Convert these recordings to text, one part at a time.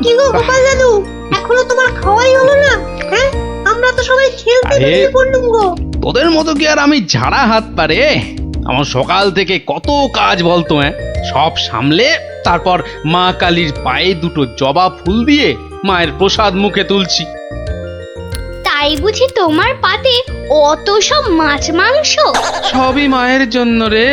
কি গো গোপাল দাদু, এখনো তোমার খাওয়াই হলো না? হ্যাঁ, আমরা তো সবাই খেলতে বেরিয়ে পড়লুম গো। তোদের মতো কি আর আমি ঝাড়া হাত পারে? আমার সকাল থেকে কত কাজ বলতো, সব সামলে তারপর মা কালীর পায়ে দুটো জবা ফুল দিয়ে মায়ের প্রসাদ মুখে তুলছি। তাই বুঝি তোমার পাতে অত সব মাছ মাংস? সবই মায়ের জন্য রে।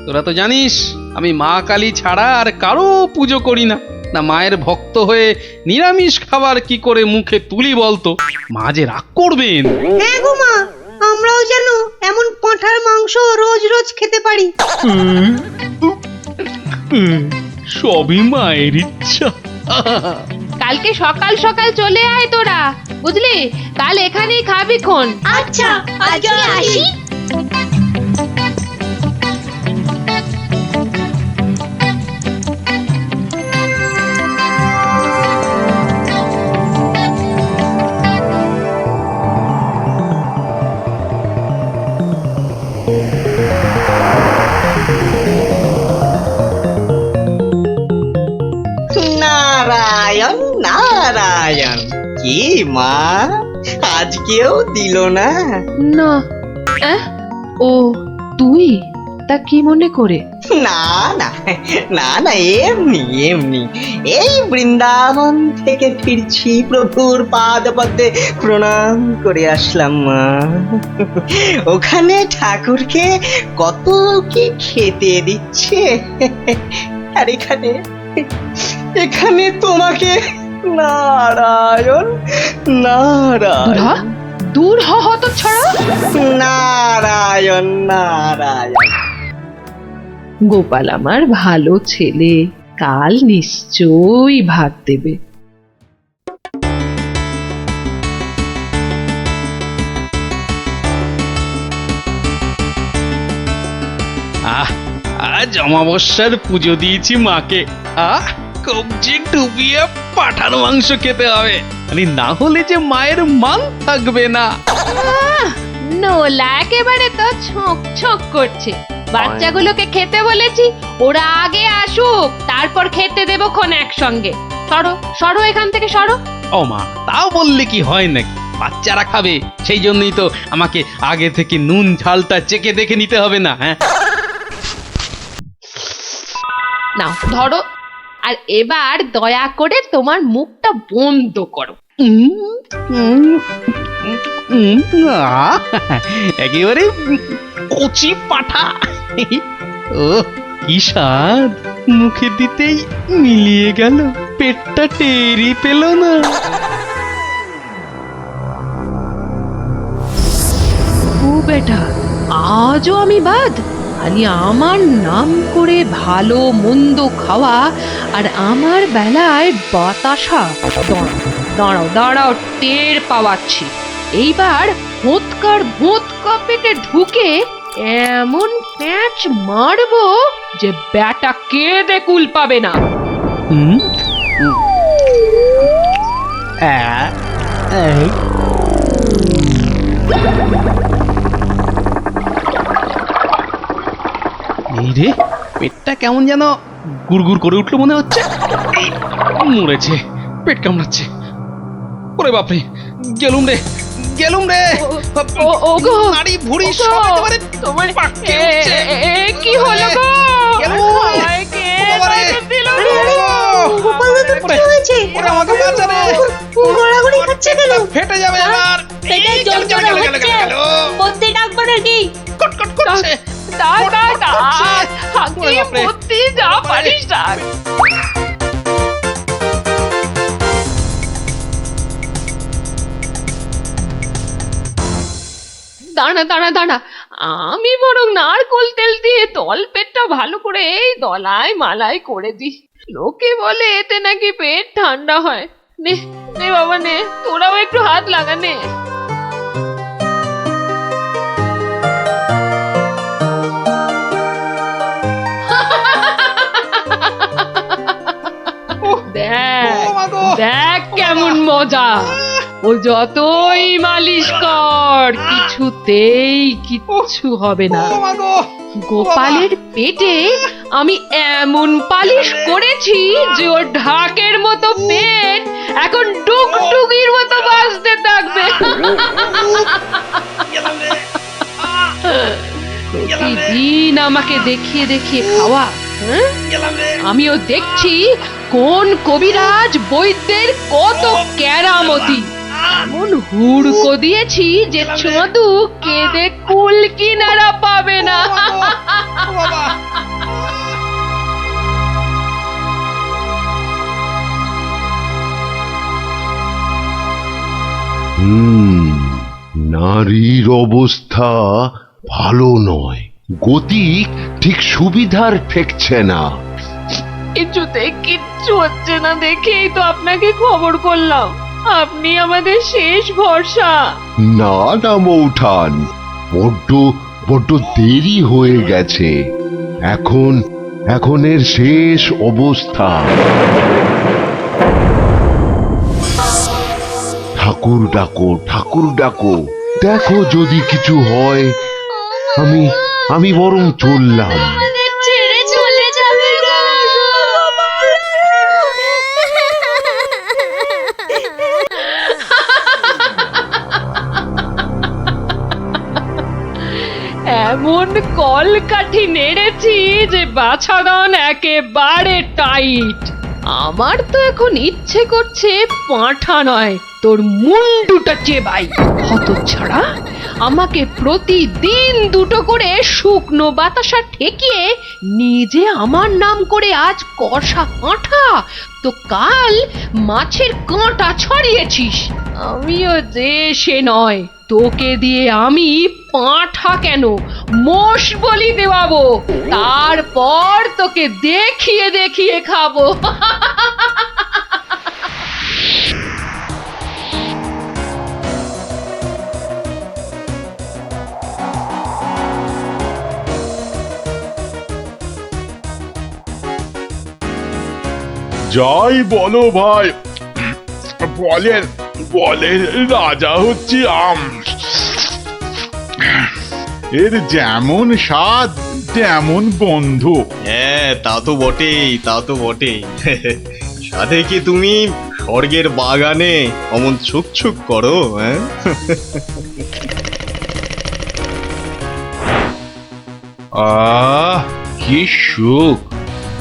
তোরা তো জানিস আমি মা কালী ছাড়া আর কারো পুজো করি না। না মায়ের ভক্ত হয়ে নিরামিষ খাবার কি করে মুখে তুলি বলতো? মা যে রাগ করবেন। হ্যাঁ গো মা, আমরাও যেন এমন পাঁঠার মাংস রোজ রোজ খেতে পারি। সবই মায়ের ইচ্ছা। কালকে সকাল সকাল চলে আয় তোরা, বুঝলি? কাল এখানেই খাবি খন। আচ্ছা, আজকে আসি। নারায়ণ নারায়ণ, কি মা আজকেও দিল না? না, ও তুই? তা কি মনে করে? না না না না, এমনি এমনি এই বৃন্দাবন থেকে ফিরছি, প্রভুর পাদপদ্মে প্রণাম করে আসলাম মা। ওখানে ঠাকুরকে কত কি খেতে দিচ্ছে, আর এখানে এখানে তোমাকে নারায়ণ নারায়ণ দূর হ হতচ্ছাড়া। নারায়ণ নারায়ণ। গোপাল আমার ভালো ছেলে, কাল নিশ্চয়ই ভাত দেবে। আজ অমাবস্যার পুজো দিয়েছি মাকে। কবজি ডুবিয়ে পাঠার মাংস খেতে হবে, না হলে যে মায়ের মান থাকবে না। নোলা একেবারে তো ছোঁক ছোঁক করছে। বাচ্চাগুলোকে খেতে বলেছি, ওরা আগে আসুক, তারপর খেতে দেবো খন একসঙ্গে। সরো সরো, এখান থেকে সরো। ও মা, তাও বললে কি হয় নাকি? বাচ্চারা খাবে, সেই জন্যই তো আমাকে আগে থেকে নুন ঝালটা চেকে দেখে নিতে হবে না? হ্যাঁ, নাও ধরো, আর এবার দয়া করে তোমার মুখটা বন্ধ করো। একেবারে কচি পাঠা। ও কি স্বাদ, মুখে দিতেই মিলিয়ে গেল, পেটটা টেরি পেল না। ও বেটা, আজও আমি বাদ? খালি আমার নাম করে ভালো মন্দ খাওয়া, আর আমার বেলায় বাতাসা। দাঁড়াও দাঁড়াও, টের পাওয়াচ্ছি। এইবার ভোৎকার ভোৎকা পেটে ঢুকে এমন প্যাঁচ মারবো যে ব্যাটা কেঁদে কুল পাবে না। এই রে, পেটটা কেমন যেন গুড়গুড় করে উঠলো মনে হচ্ছে। মরেছে, পেট কামড়াচ্ছে। ওরে বাপরে, গেলুম রে গেলুম রে। ওগো, নাড়ি ভুঁড়ি সব একেবারে তোমার পাককে উঠছে। কি হলো গো? আমায় কে বাঁচা দিল গো? গোপাল দাদু কি হয়েছে? ওরে আমাকে বাঁচা রে, গড়াগড়ি খাচ্ছে কেন? ফেটে যাবে এবার। পেটে যন্ত্রণা হচ্ছে, বদ্যি ডাকবো নাকি? কটকট করছে। যা পারিস ডাক। দাঁড়া দাঁড়া দাঁড়া, আমি বরং নারকোল তেল দিয়ে তল পেটটা ভালো করে এই দলাই মালাই করে দিই। লোকে বলে এতে নাকি পেট ঠান্ডা হয়। নে নে বাবা নে, তোরাও একটু হাত লাগা নে। দেখ কেমন মজা। ও যতই মালিশ কর, কিছুতেই কিচ্ছু হবে না। গোপালের পেটে আমি এমন পালিশ করেছি যে ওর ঢাকের মতো পেট এখন ডুগডুগির মতো বাজতে থাকবে। প্রতিদিন আমাকে দেখিয়ে দেখিয়ে খাওয়া, হ্যাঁ? আমিও দেখছি কোন কবিরাজ বৈদ্যের কত কেরামতি। এমন হুড়কো দিয়েছি যে ছদু কেঁদে কুল কিনারা পাবে না। নারীর অবস্থা ভালো নয়, গতি ঠিক সুবিধার ঠেকছে না। কিছুতেই কিচ্ছু হচ্ছে না দেখেই তো আপনাকে খবর করলাম। আপনি আমাদের শেষ ভরসা। না না মৌঠান, বড্ড বড্ড দেরি হয়ে গেছে। এখন এর শেষ অবস্থা। ঠাকুর ডাকো, ঠাকুর ডাকো, দেখো যদি কিছু হয়। আমি বরং চললাম। ছেড়ে চলে যাবে গো। এমন কলকাঠি নেড়েছি যে বাছাধন একেবারে টাইট। আমার তো এখন ইচ্ছে করছে পাঁঠা নয়, তোর মুন্ডুটা চেবাই। হতচ্ছাড়া, আমাকে প্রতিদিন দুটো করে শুকনো বাতাসা ঠেকিয়ে নিজে আমার নাম করে আজ কষা পাঁঠা, তো কাল মাছের কাঁটা ছড়িয়েছিস। আমিও যে সে নয়, তোকে দিয়ে আমি পাঁঠা কেন মোষ বলি দেওয়াবো, তারপর তোকে দেখিয়ে দেখিয়ে খাবো। যাই বলো ভাই, বলেন বলেন রাজা হচ্ছি আম। এর যেমন স্বাদ তেমন গন্ধ। হ্যাঁ, তা তো বটেই, তা তো বটেই। সাথে কি তুমি স্বর্গের বাগানে অমন ছুক করো? হ্যাঁ, আহ কি সুখ!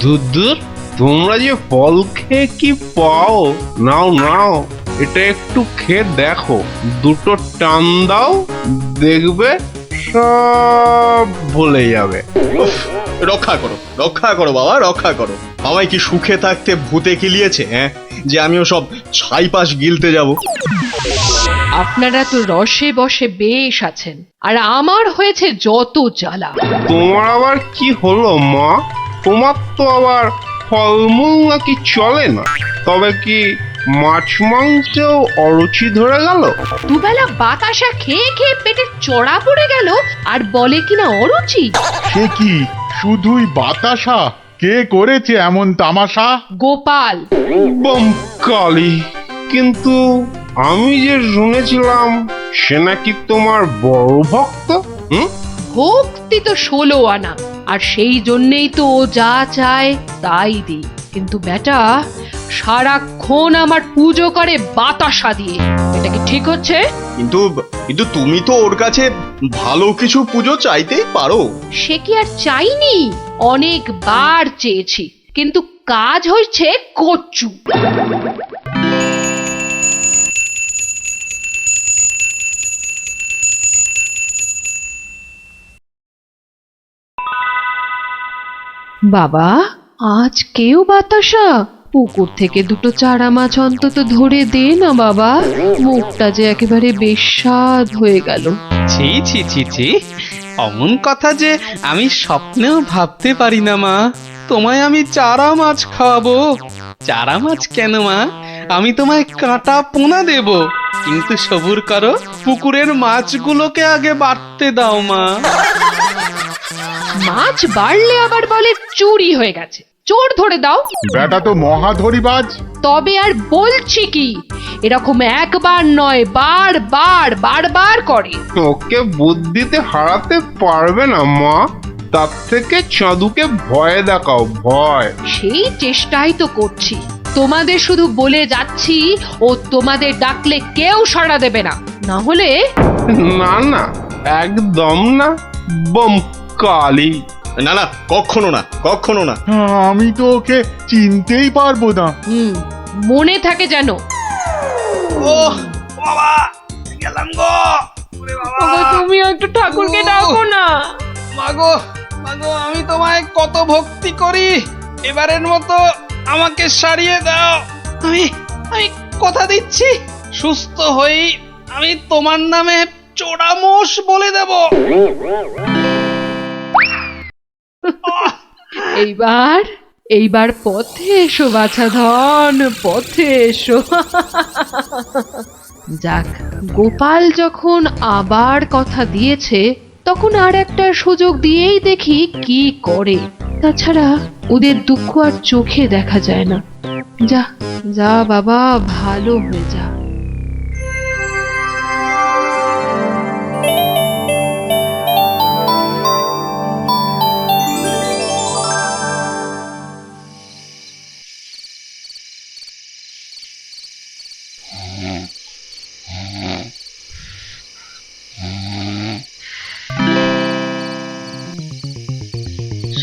দূর তোমরা যে ফল খেয়ে কি পাও, নাও নাও, এটা একটু খেয়ে দেখো, দুটো টান দাও, দেখবে সব ভুলে যাবে। রক্ষা করো, রক্ষা করো বাবা, রক্ষা করো। আমায় কি সুখে থাকতে ভূতে কিলিয়েছে? হ্যাঁ, যে আমিও সব ছাইপাশ গিলতে যাব। আপনারা তো রসে বসে বেশ আছেন, আর আমার হয়েছে যত জ্বালা। তোমার আবার কি হলো মা? তোমার তো আবার ফলমূল নাকি চলে না, তবে কি মাছ মাংসেও অরুচি ধরে গেল? দুবেলা বাতাসা খেয়ে খেয়ে পেটে চড়া পড়ে গেল, আর বলে কিনা অরুচি। সে কি শুধুই বাতাসা? কে করেছে এমন তামাশা? গোপাল। বমকালি, কিন্তু আমি যে শুনেছিলাম সে নাকি তোমার বড় ভক্ত। ভক্তি তো 16 আনা, আর সেই জন্যেই তো ও যা চায় তাই দিই। কিন্তু বেটা সারাক্ষণ আমার পুজো করে বাতাসা দিয়ে, এটা কি ঠিক হচ্ছে? কিন্তু কিন্তু তুমি তো ওর কাছে ভালো কিছু পুজো চাইতেই পারো। সে কি আর চাইনি? অনেকবার চেয়েছি, কিন্তু কাজ হয়েছে কচু। বাবা, আজ কেউ বাতাসা? পুকুর থেকে দুটো চারা মাছ অন্তত ধরে দে না বাবা, মুখটা যে একেবারে বেস্বাদ হয়ে গেল। ছি ছি ছি ছি, অমন কথা যে আমি স্বপ্নেও ভাবতে পারি না মা। তোমায় আমি চারা মাছ খাওয়াবো। চারা মাছ কেন মা, আমি তোমায় কাঁটা পোনা দেব, কিন্তু সবুর করো, পুকুরের মাছগুলোকে আগে বাড়তে দাও মা। মাছ বাড়লে আবার বলে চুরি হয়ে গেছে, চোর ধরে দাও। বেটা তো মহাধরিবাজ। তবে আর বলছি কি, এরকম একবার নয়, বারবার করে। ওকে বুদ্ধিতে হারাতে পারবে না মা। তার থেকে চাঁদুকে ভয় দেখাও, ভয়। সেই চেষ্টাই তো করছি। তোমাদের শুধু বলে যাচ্ছি, ও তোমাদের ডাকলে কেউ সাড়া দেবে না, না হলে না না, একদম না, বম কালি। না না, কখনো না, কখনো না। আমি তো ওকে চিনতেই পারবো না। মনে থাকে যেন। ও বাবা, গেলাম গো। ওরে বাবা, ওগো, তুমিও একটু ঠাকুরকে ডাকো না। মাগো মাগো, আমি তোমায় কত ভক্তি করি, এবারের মতো আমাকে সারিয়ে দাও। আমি আমি কথা দিচ্ছি, সুস্থ হই আমি তোমার নামে চোরামোষ বলে দেব। এইবার পথে এসো বাছা ধন, পথে এসো। যাক, গোপাল যখন আবার কথা দিয়েছে, তখন আর একটা সুযোগ দিয়েই দেখি কি করে। তাছাড়া ওদের দুঃখ আর চোখে দেখা যায় না। যা যা বাবা, ভালো হয়ে যা।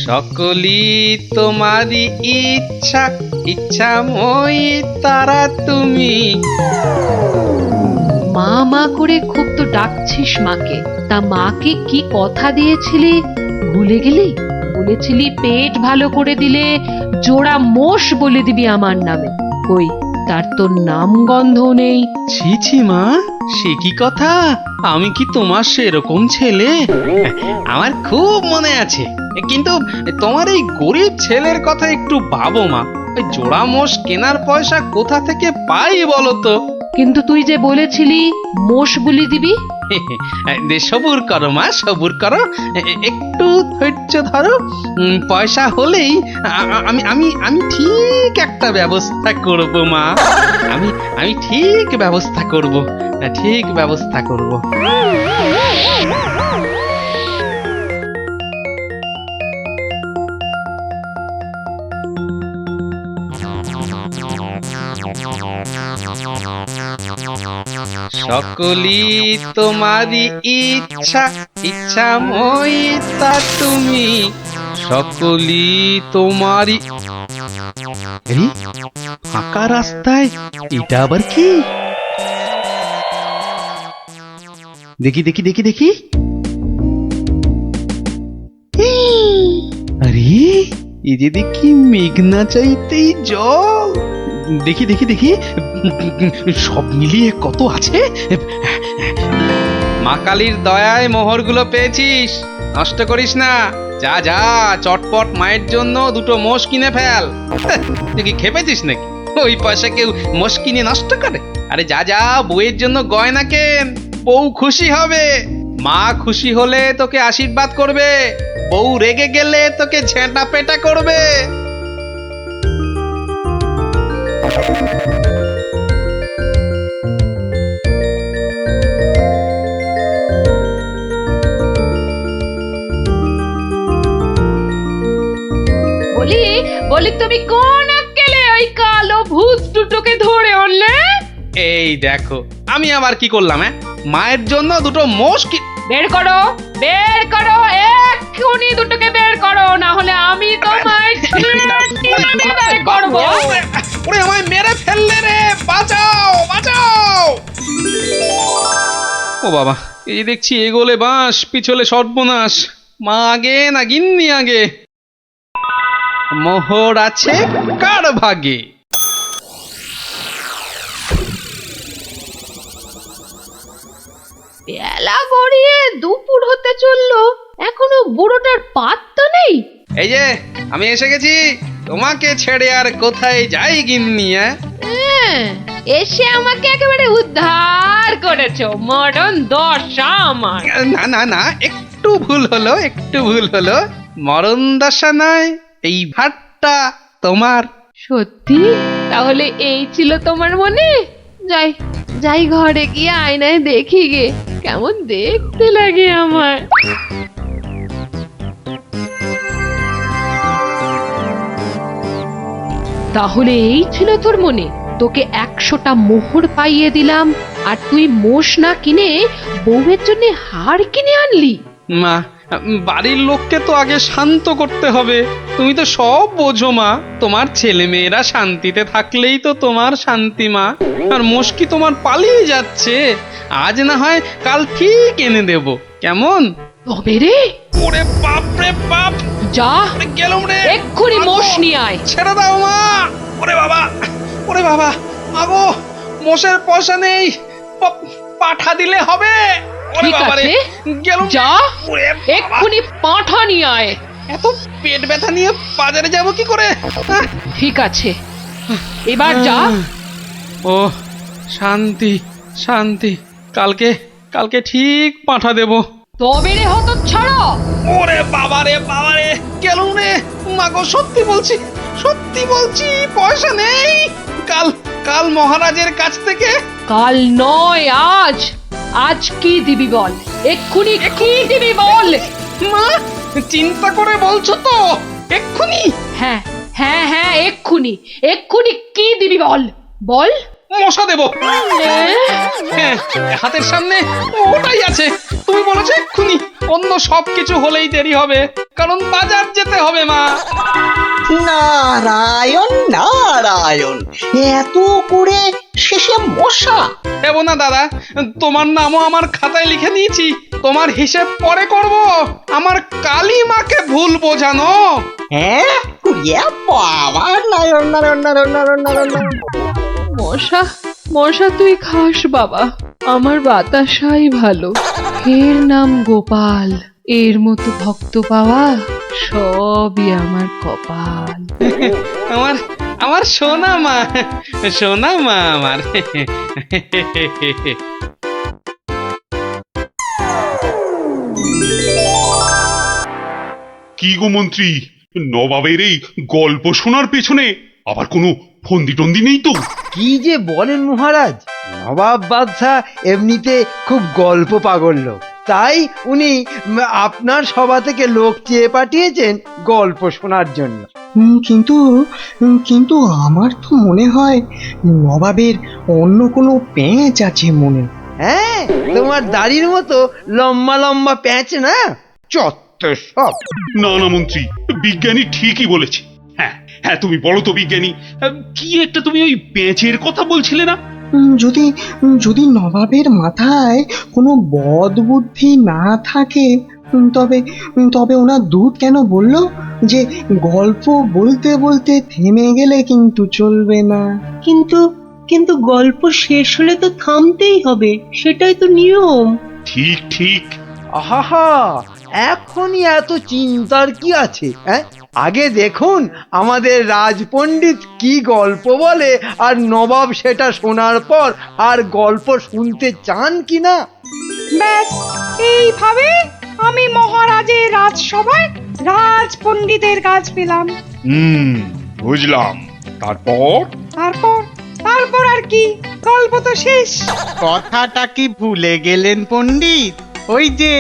সকলি তোমারই ইচ্ছা, ইচ্ছাময়ী তারা তুমি। মা মা করে খুব তো ডাকছিস মাকে, তা মাকে কি কথা দিয়েছিলি ভুলে গেলি? বলেছিলি পেট ভালো করে দিলে জোড়া মোষ বলে দিবি আমার নামে। কই, তার তো নাম গন্ধ নেই। ছি ছি মা, সে কি কথা? আমি কি তোমার সেরকম ছেলে? আমার খুব মনে আছে, কিন্তু তোমার এই গরিব ছেলের কথা একটু ভাবো মা। ওই জোড়া মোষ কেনার পয়সা কোথা থেকে পাই বলো তো? কিন্তু তুই যে বলেছিলি মোষ বলি দিবি। সবুর করো মা, সবুর করো, একটু ধৈর্য ধরো। পয়সা হলেই আমি আমি আমি ঠিক একটা ব্যবস্থা করব মা। আমি ঠিক ব্যবস্থা করব, ঠিক ব্যবস্থা করব। সকলি তোমারই ইচ্ছা, ইচ্ছাময়ী তা তুমি। সকলি তোমারই। এই ফাঁকা রাস্তায় এটা আবার কি? দেখি দেখি দেখি দেখি। আরে, এই যে দেখি মেঘনা চাইতেই জল। দেখি দেখি দেখি, সব মিলিয়ে কত আছে। মা কালীর দয়ায় মোহরগুলো পেয়েছিস, নষ্ট করিস না। যা যা, চটপট মায়ের জন্য দুটো মোষ কিনে ফেল। তুই কি খেপেছিস নাকি? ওই পয়সা কেউ মোষ কিনে নষ্ট করে? আরে যা যা, বউয়ের জন্য গয়না কেন, বউ খুশি হবে। মা খুশি হলে তোকে আশীর্বাদ করবে, বউ রেগে গেলে তোকে ঝেঁটা পেটা করবে। বলি তুমি কোন আক্কেলে ওই কালো ভূত দুটোকে ধরে আনলে? এই দেখো, আমি আবার কি করলাম? মায়ের জন্য দুটো মোষ কি। বের করো, বের করো, এক্ষুনি দুটোকে বের করো, না হলে আমি তোমায় বের করব। ওরে, আমায় মেরে ফেললে রে, বাঁচাও বাঁচাও। ও বাবা, এই দেখছি এগোলে বাঁশ, পিছলে সর্বনাশ। মা আগে না গিন্নি আগে? মোহর আছে কার ভাগে? বেলা গড়িয়ে দুপুর হতে চললো, এখনো বুড়োটার পাত্তা নেই। এই যে আমি এসে গেছি, তোমাকে ছেড়ে আর কোথায় যাই গিন্নি? এসে আমাকে একেবারে উদ্ধার করেছো, মরণ দশা আমার। না না না, একটু ভুল হলো, একটু ভুল হলো। মরণ দশা নয়, এই ভাটটা তোমার। সত্যি? তাহলে এই ছিল তোমার মনে? যাই যাই, ঘরে গিয়ে আয়নায় দেখি গে কেমন দেখতে লাগে আমার। তাহলে এই ছিল তোর মনে? তোকে 100টা মোহর পাইয়ে দিলাম আর তুই মোষ না কিনে বউয়ের জন্য হার কিনে আনলি? মা, বাড়ির লোককে তো আগে শান্ত করতে হবে। তুমি তো সব বোঝো মা, তোমার ছেলে মেয়েরা শান্তিতে থাকলেই তো তোমার শান্তি মা। আর মুশকি তোমার পালিয়ে যাচ্ছে, আজ না হয় কাল ঠিক এনে দেব, কেমন? তবে রে, ওরে বাপ রে বাপ, যা গেলাম রে, এক্ষুনি মোষ নিয়ে আয়। ছেড়ে দাও মা। ওরে বাবা, ওরে বাবা, আগো মোষের পয়সা নেই, পাঠা দিলে হবে। ওরে ঠিক বাবা রে, আছে, গেলাম। যা ওরে বাবা, এক্ষুনি পাঁঠা নিয়ে আয়। এত পেট ব্যথা নিয়ে বাজারে যাব কি করে? ঠিক আছে, এবার যা। ও শান্তি শান্তি, কালকে কালকে ঠিক পাঠা দেব। তবে রে হতচ্ছাড়া, ওরে বাবা রে বাবা রে, গেলুম রে। মাগো সত্যি বলছি, সত্যি বলছি, পয়সা নেই। কাল কাল মহারাজের কাছ থেকে। কাল নয় আজ। আজ কি দিবি বল, এক্ষুনি কি দিবি বল। মা, চিন্তা করে বলছো তো? এক্ষুনি? হ্যাঁ হ্যাঁ হ্যাঁ, এক্ষুনি এক্ষুনি কি দিবি বল, বল। মশা দেব। হ্যাঁ, হাতের সামনে ওটাই আছে। তুমি বলেছো এক্ষুনি, অন্য সবকিছু হলেই দেরি হবে, কারণ বাজার যেতে হবে মা। নারায়ণ নারায়ণ, এত করে শেষে মশা? দেব না দাদা, তোমার নামও আমার খাতায় লিখে দিয়েছি। তোমার হিসেব পরে করব, আমার কালী মাকে ভুল বোঝানো। হ্যাঁ, ইয়ে বাবা, নারায়ণ নারায়ণ নারায়ণ নারায়ণ নারায়ণ। মশা মশা তুই খাস বাবা, আমার বাতাসাই ভালো। এর নাম গোপাল, এর মতো ভক্ত পাওয়া সবই আমার কপাল। আমার আমার সোনা মা, সোনা মা আমার। কি গো মন্ত্রী, নবাবের এই গল্প শোনার পেছনে আবার কোনো ফন্দি টন্দি নেই তো? কি যে বলেন মহারাজ, নবাব বাদশাহ এমনিতে খুব গল্প পাগল লোক, তাই উনি আপনার সভা থেকে লোক চেয়ে পাঠিয়েছেন গল্প শোনার জন্য। কিন্তু কিন্তু আমার তো মনে হয় নবাবের অন্য কোনো পেঁচ আছে মনে। হ্যাঁ, তোমার দাড়ির মতো লম্বা লম্বা প্যাঁচ না, চত্ব সব। না না মন্ত্রী, বিজ্ঞানী ঠিকই বলেছে। হ্যাঁ হ্যাঁ, তুমি বলো তো বিজ্ঞানী, কি একটা তুমি ওই পেঁচের কথা বলছিলে না? যদি যদি নবাবের মাথায় কোনো বদ বুদ্ধি না থাকে, তবে তবে ওনার দূত কেন বলল যে গল্প বলতে বলতে থেমে গেলে কিন্তু চলবে না? কিন্তু কিন্তু গল্প শেষ হলে তো থামতেই হবে, সেটাই তো নিয়ম। ঠিক ঠিক। আহা, এখনই এত চিন্তার কি আছে? হ্যাঁ, আগে দেখুন আমাদের রাজপণ্ডিত কি গল্প বলে, আর নবাব সেটা শোনার পর আর গল্প শুনতে চান কিনা। ব্যাস, এইভাবে আমি মহারাজের রাজসভায় রাজপণ্ডিতের কাজ পেলাম। বুঝলাম। তারপর? তারপর তারপর আর কি, গল্প তো শেষ। কথাটা কি ভুলে গেলেন পণ্ডিত? ওই যে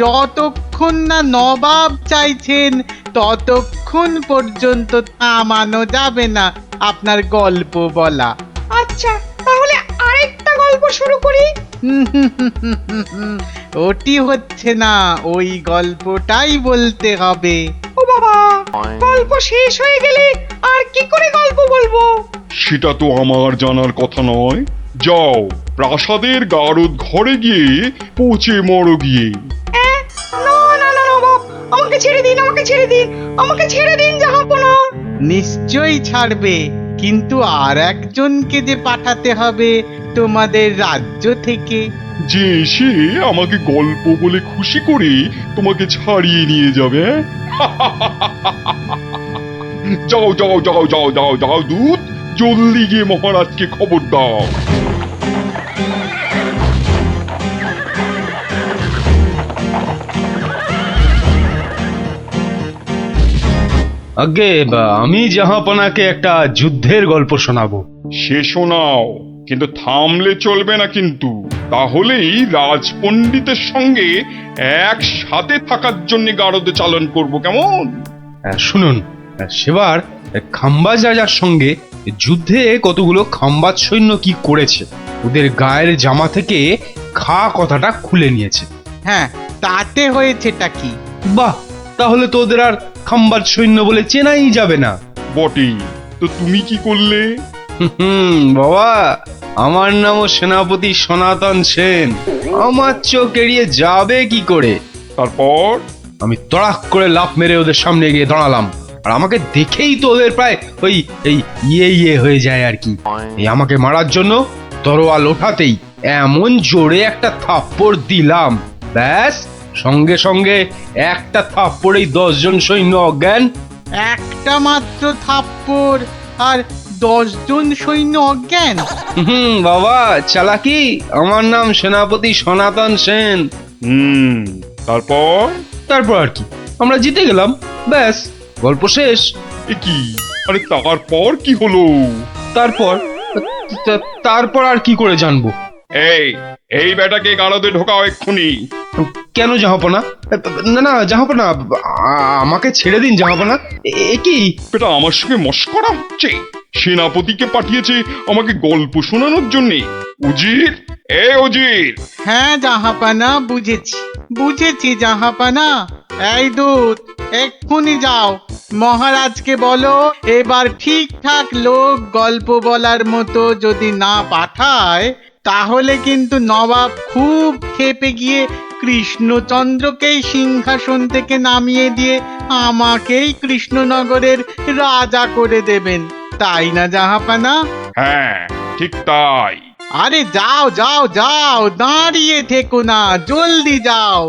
যতক্ষণ না নবাব চাইছেন ততক্ষণ পর্যন্ত থামানো যাবে না আপনার গল্প বলা। আচ্ছা, তাহলে আরেকটা গল্প শুরু করি। ওটি হচ্ছে না, ওই গল্পটাই বলতে হবে। ও বাবা, গল্প শেষ হয়ে গেলে আর কি করে গল্প বলবো? সেটা তো আমার জানার কথা নয়। যাও, প্রাসাদের গারদ ঘরে গিয়ে পচে মরো গিয়ে। না না না নবাব, আমাকে ছেড়ে দিন, আমাকে ছেড়ে দিন, আমাকে ছেড়ে দিন জাহাপনা। নিশ্চয়ই ছাড়বে, কিন্তু আর একজনকে যে পাঠাতে হবে তোমাদের রাজ্য থেকে। যে এসে আমাকে গল্প বলে খুশি করে তোমাকে ছাড়িয়ে নিয়ে যাবে। যাও যাও যাও যাও যাও যাও দূত, জলদি গিয়ে মহারাজকে খবর দাও। আগে আমি জাহাপনাকে একটা যুদ্ধের গল্প শোনাবো। সে শোনাও, কিন্তু থামলে চলবে না কিন্তু, তাহলেই রাজপণ্ডিতের সঙ্গে একসাথে থাকার জন্য গারদে চালন করব, কেমন? শুনুন, সেবার খাম্বাজ রাজার সঙ্গে যুদ্ধে কতগুলো খাম্বাজ সৈন্য কি করেছে, ওদের গায়ের জামা থেকে খা কথাটা খুলে নিয়েছে। হ্যাঁ, তাতে হয়েছেটা কি? বাহ, তাহলে তো ওদের আর খাম্বাজ সৈন্য বলে চেনাই যাবে না। বটেই, তো তুমি কি করলে? বাবা, আমার নামও সেনাপতি সনাতন সেন, আমার চোখ এড়িয়ে যাবে কি করে? তারপর? আমি তড়াক করে লাফ মেরে ওদের সামনে গিয়ে দাঁড়ালাম, আর আমাকে দেখেই তো ওদের প্রায় ওই এই ইয়ে হয়ে যায় আর কি। এই আমাকে মারার জন্য তরোয়াল ওঠাতেই এমন জোরে একটা থাপ্পড় দিলাম, ব্যাস সঙ্গে সঙ্গে একটা থাপ্পড়েই 10 জন সৈন্য অজ্ঞান। একটা মাত্র থাপ্পড় আর 10 জন সৈন্য অজ্ঞান? বাবা চালাকি, আমার নাম সেনাপতি সনাতন সেন। তারপর? তারপর আর কি, আমরা জিতে গেলাম, ব্যাস গল্প শেষ। এ কি? আরে তারপর কি হলো? তারপর আর কি করে জানবো? এই বেটাকে গাড়দে ঢোকাও এক্ষুনি। কেন জাহাপনা? না না জাহাপনা, আমাকে ছেড়ে দিন জাহাপনা। এ কি? বেটা আমার সঙ্গে মস্করা হচ্ছে? সেনাপতিকে পাঠিয়েছে আমাকে গল্প শোনানোর জন্য। উজির, উজির। হ্যাঁ জাহাপানা, বুঝেছি জাহাপানা। এই দূত, এক্ষুনি যাও, মহারাজকে বলো এবার ঠিকঠাক লোক গল্প বলার মতো যদি না পাঠায় তাহলে কিন্তু নবাব খুব ক্ষেপে গিয়ে কৃষ্ণচন্দ্রকেই সিংহাসন থেকে নামিয়ে দিয়ে আমাকেই কৃষ্ণনগরের রাজা করে দেবেন, তাই না জাহাপানা? হ্যাঁ, ঠিক তাই। আরে যাও যাও যাও, দাঁড়িয়ে থেকো না, জলদি যাও।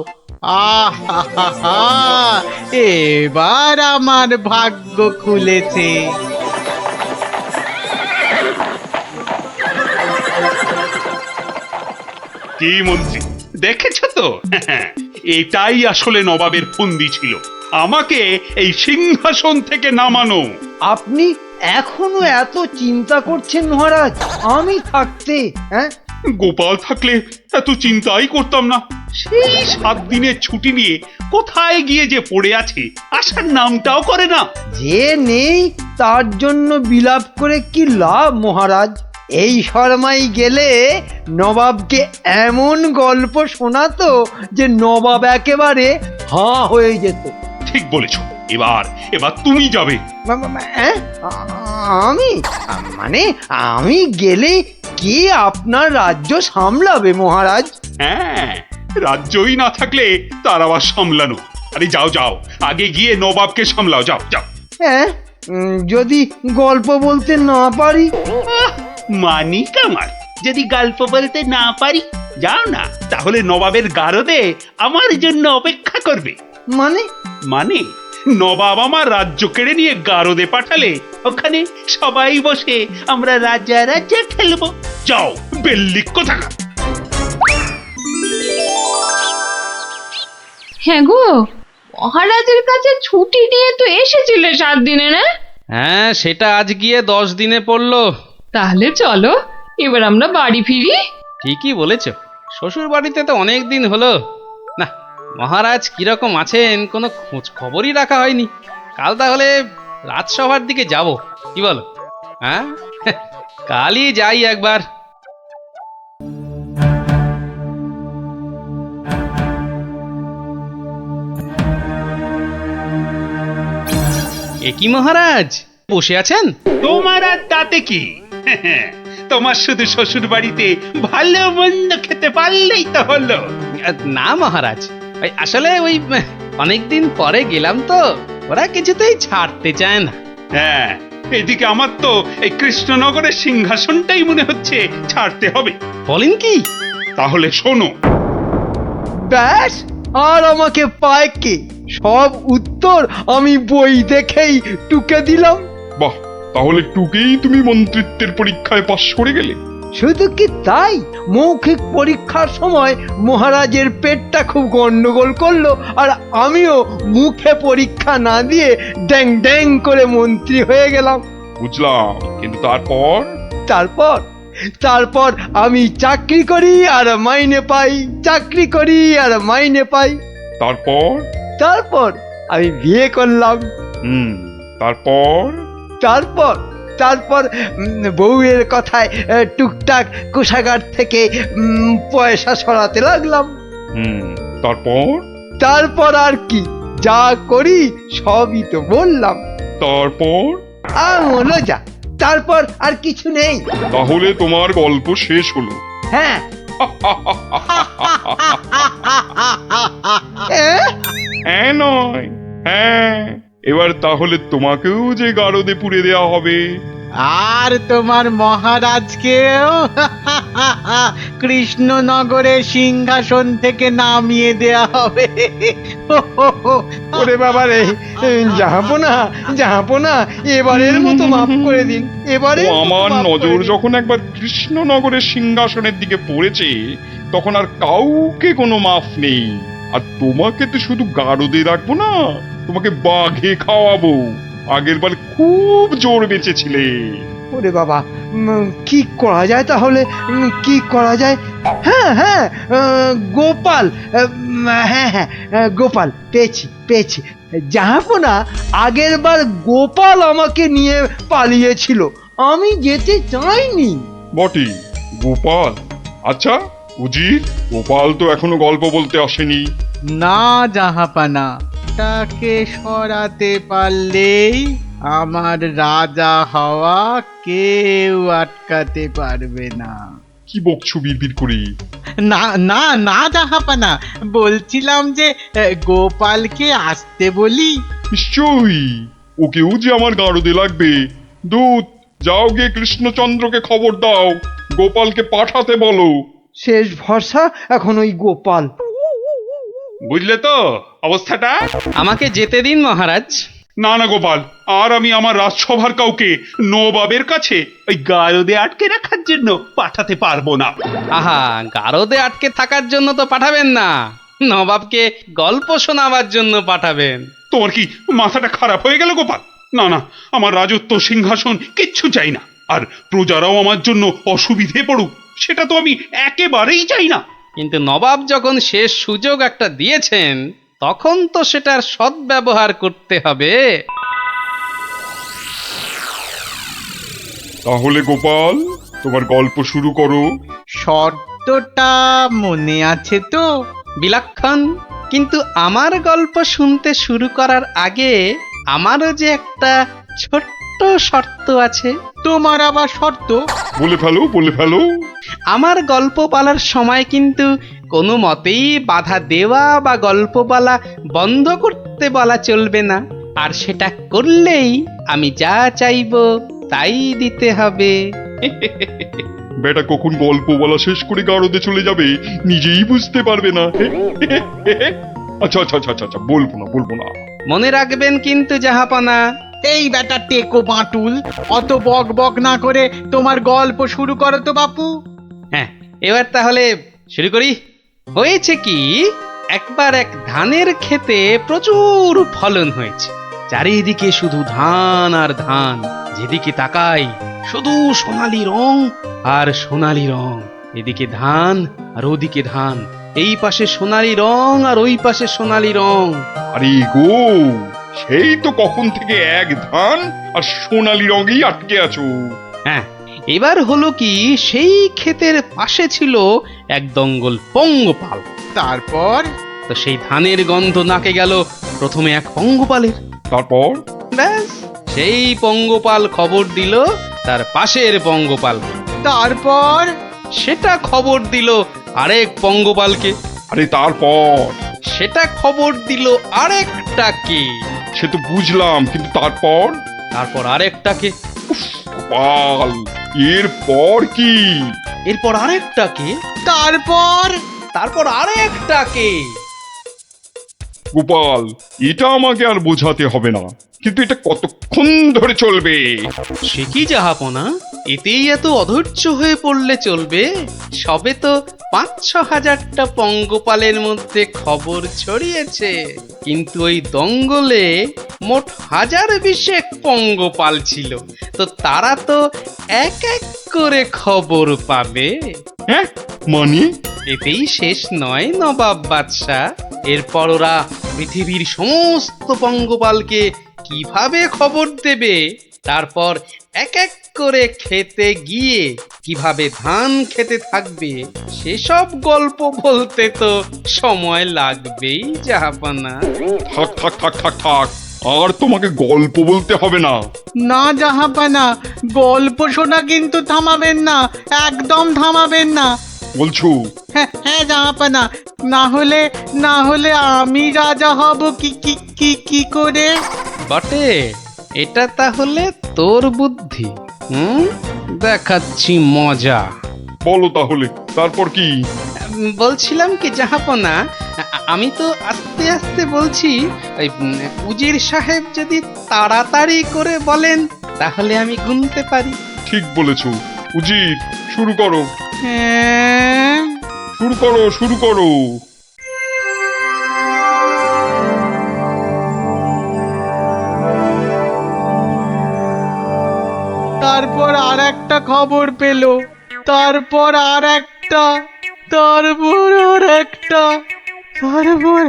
এবার আমার ভাগ্য খুলেছে। কি মন্ত্রী, দেখেছ তো? এটাই আসলে নবাবের ফন্দি ছিল, আমাকে এই সিংহাসন থেকে নামানো। আপনি এখনো এত চিন্তা করছেন মহারাজ, আমি থাকতে? হ্যাঁ, গোপাল থাকলে এত চিন্তাই করতাম না। সেই 7 দিনের ছুটি নিয়ে কোথায় গিয়ে যে পড়ে আছে, আসার নামটাও করে না। যে নেই তার জন্য বিলাপ করে কি লাভ মহারাজ? এই শর্মাই গেলে নবাবকে এমন গল্প শোনাতো যে নবাব একেবারে হাঁ হয়ে যেত। ঠিক বলেছ, এবার তুমি যাবে। আমি? মানে আমি গেলে কে আপনার রাজ্য সামলাবে মহারাজ? হ্যাঁ, রাজ্যই না থাকলে তার আবার সামলানো। আরে যাও যাও, আগে গিয়ে নবাবকে সামলাও, যাও যাও। হ্যাঁ, যদি গল্প বলতে না পারি? মানি কামাল, যদি গল্প বলতে না পারি, যাও না, তাহলে নবাবের গারদে আমার জন্য অপেক্ষা করবে। মানে নবাব আমার রাজ্য কেড়ে নিয়ে গারদে পাঠালে ওখানে সবাই বসে আমরা রাজা রাজা খেলবো। যাও, বেল্লিক কোথাকার। হ্যাঁ গো, মহারাজের কাছে ছুটি নিয়ে তো এসেছিলে 7 দিনে, না? হ্যাঁ, সেটা আজ গিয়ে 10 দিনে পড়লো। তাহলে চলো এবার আমরা বাড়ি ফিরি। ঠিকই বলেছ, শ্বশুর বাড়িতে তো অনেক দিন হলো না। মহারাজ কিরকম আছেন কোনো খোঁজ খবরই রাখা হয়নি। কাল তাহলে রাজসভার দিকে যাব, কি বলো? হ্যাঁ, কালই যাই একবার। এ কি মহারাজ, বসে আছেন? তোমার আর তাতে কি? তোমার শুধু শ্বশুর বাড়িতে ভালো মন্দ খেতে পারলেই তো হলো। না মহারাজ, আসলে ওই অনেকদিন পরে গেলাম তো, ওরা কিছুতেই ছাড়তে চায় না। হ্যাঁ, এদিকে আমার তো এই কৃষ্ণনগরের সিংহাসনটাই মনে হচ্ছে ছাড়তে হবে। বলেন কি? তাহলে শোনো। ব্যাস, আর আমাকে পায় কে? সব উত্তর আমি বই দেখেই টুকে দিলাম। বাহ, তাহলে টুকেই তুমি মন্ত্রিত্বের পরীক্ষায় পাশ করে গেলে। শুধু কি তাই, মৌখিক পরীক্ষার সময় মহারাজের পেটটা খুব গন্ডগোল করলো, আর আমিও মুখে পরীক্ষা না দিয়ে ড্যাং ড্যাং করে মন্ত্রী হয়ে গেলাম। বুঝলাম, কিন্তু তারপর আমি চাকরি করি আর মাইনে পাই, চাকরি করি আর মাইনে পাই। তারপর আমি বিয়ে করলাম। তারপর তারপর তারপর বউয়ের কথায় টুকটাক কোষাগার থেকে পয়সা সরাতে লাগলাম। তারপর তারপর আর কি, যা করি সবই তো বললাম। তারপর মনে যা, তারপর আর কিছু নেই। তাহলে তোমার গল্প শেষ হলো। হ্যাঁ। হ্যাঁ নয়, হ্যাঁ। এবার তাহলে তোমাকেও যে গারদে পুড়ে দেওয়া হবে। আর তোমার মহারাজকেও কৃষ্ণনগরের সিংহাসন থেকে নামিয়ে দেয়া হবে। ওরে বাবা রে, জাহাপনা এবারের মতো মাফ করে দিন। এবারে আমার নজর যখন একবার কৃষ্ণনগরের সিংহাসনের দিকে পড়েছে, তখন আর কাউকে কোনো মাফ নেই। আর তোমাকে তো শুধু গারদে রাখবো না, তোমাকে বাঘে খাওয়াবো। আগের বার খুব জোর বেঁচেছিলে। ওরে বাবা, কি করা যায় তাহলে? কি করা যায়? হ্যাঁ হ্যাঁ, গোপাল। হ্যাঁ হ্যাঁ, গোপাল পেয়েছি। জাহাপনা, আগের বার গোপাল আমাকে নিয়ে পালিয়েছিল, আমি যেতে চাইনি। বটে, গোপাল। আচ্ছা উজির, গোপাল তো এখনো গল্প বলতে আসেনি। না জাহাপানা, তাকে সরাতে পারলেই আমার রাজা হওয়া কেউ আটকাতে পারবে না। কি বকছো বিড়বিড় করে? না না না জাহাপানা, বলছিলাম যে গোপালকে আসতে বলি। নিশ্চয়ই, ওকেও যে আমার গারদে লাগবে। দূত, যাও গিয়ে কৃষ্ণচন্দ্রকে খবর দাও, গোপালকে পাঠাতে বলো। শেষ ভরসা এখন ওই গোপাল। বুঝলে তো অবস্থাটা? আমাকে যেতে দিন মহারাজ। না না গোপাল, আর আমি আমার রাজসভার কাউকে নবাবের কাছে ওই গারদে আটকে রাখার জন্য পাঠাতে পারবো না। আহা, গারদে আটকে থাকার জন্য তো পাঠাবেন না, নবাবকে গল্প শোনাবার জন্য পাঠাবেন। তোমার কি মাথাটা খারাপ হয়ে গেল গোপাল? না না, আমার রাজত্ব সিংহাসন কিচ্ছু চাই না। আর প্রজারাও আমার জন্য অসুবিধে পড়ুক, সেটা তো আমি একেবারেই চাই না। কিন্তু নবাব যখন শেষ সুযোগ একটা দিয়েছেন, তখন তো সেটার সদ্ব্যবহার করতে হবে। তাহলে গোপাল, তোমার গল্প শুরু করো। শর্তটা মনে আছে তো? বিলক্ষণ। কিন্তু আমার গল্প শুনতে শুরু করার আগে আমারও যে একটা ছোট্ট শর্ত আছে। তোমার আবার শর্ত? বলে ফেলো। আমার গল্প বলার সময় কিন্তু কোনো মতেই বাধা দেওয়া বা গল্প বলা বন্ধ করতে বলা চলবে না। আর সেটা করলেই আমি যা চাইবো তাই দিতে হবে। বেটা কখন গল্প বলা শেষ করে গারদে চলে যাবে নিজেই বুঝতে পারবে না। আচ্ছা আচ্ছা আচ্ছা আচ্ছা, বলবো না। মনে রাখবেন কিন্তু জাহাপনা। এই বেটা টেকো বাঁটুল, অত বক বক না করে তোমার গল্প শুরু করো তো বাপু। হ্যাঁ, এবার তাহলে শুরু করি। হয়েছে কি, একবার এক ধানের ক্ষেতে প্রচুর ফলন হয়েছে। চারিদিকে শুধু ধান আর ধান, যেদিকে তাকাই শুধু সোনালী রং আর সোনালী রং। এদিকে ধান আর ওদিকে ধান, এই পাশে সোনালী রং আর ওই পাশে সোনালী রং। আরে গো, সেই তো কখন থেকে এক ধান আর সোনালী রঙেই আটকে আছো। হ্যাঁ, এবার হলো কি, সেই ক্ষেতের পাশে ছিল এক দঙ্গল পঙ্গপাল। তারপর তো সেই ধানের গন্ধ নাকে গেল প্রথমে এক পঙ্গপালের। তারপর ব্যাস, সেই পঙ্গপাল খবর দিল তার পাশের পঙ্গপালকে। তারপর সেটা খবর দিল আরেক পঙ্গপালকে। আরে তারপর সেটা খবর দিল আরেকটাকে। সে তো বুঝলাম, কিন্তু তারপর আরেকটাকে। গোপাল, এরপর কি? এরপর আরেকটাকে। তারপর আরেকটাকে। গোপাল, এটা আমাকে আর বোঝাতে হবে না, কিন্তু এটা কতক্ষণ ধরে চলবে? সে কি জাহাপনা, এতেই এত অধৈর্য হয়ে পড়লে চলবে? সবে তো ৫-৬ হাজারটা পঙ্গপালের মধ্যে খবর ছড়িয়েছে, কিন্তু ওই দঙ্গলে মোট ১০০০ পঙ্গপাল ছিল। তো তারা তো এক এক করে খবর পাবে। হ্যাঁ মানে? এতেই শেষ নয় নবাব বাদশাহ। এরপর ওরা পৃথিবীর সমস্ত পঙ্গপালকে কিভাবে খবর দেবে, তারপর এক এক করে খেতে গিয়ে কিভাবে ধান খেতে থাকবে, সেসব গল্প বলতে তো সময় লাগবেই জাহাপনা। থাক থাক থাক থাক থাক, আর তোমাকে গল্প বলতে হবে না। না জাহাপানা, গল্প শোনা কিন্তু থামাবেন না, একদম থামাবেন না। বলছো? হ্যাঁ হ্যাঁ জাহাপানা, না হলে আমি রাজা হব কি কি কি কি করে? বটে, এটা তাহলে তোর বুদ্ধি। দেখাচ্ছি মজা। বলো তাহলে, তারপর কি? বলছিলাম কি জাহাপনা, আমি তো আস্তে আস্তে বলছি, ওই উজির সাহেব যদি তাড়াতাড়ি করে বলেন তাহলে আমি গুনতে পারি। ঠিক বলেছো উজির, শুরু করো। হ্যাঁ, শুরু করো, শুরু করো। তারপর আর একটা খবর পেল, তারপর আর একটা, তারপর আর একটা, তারপর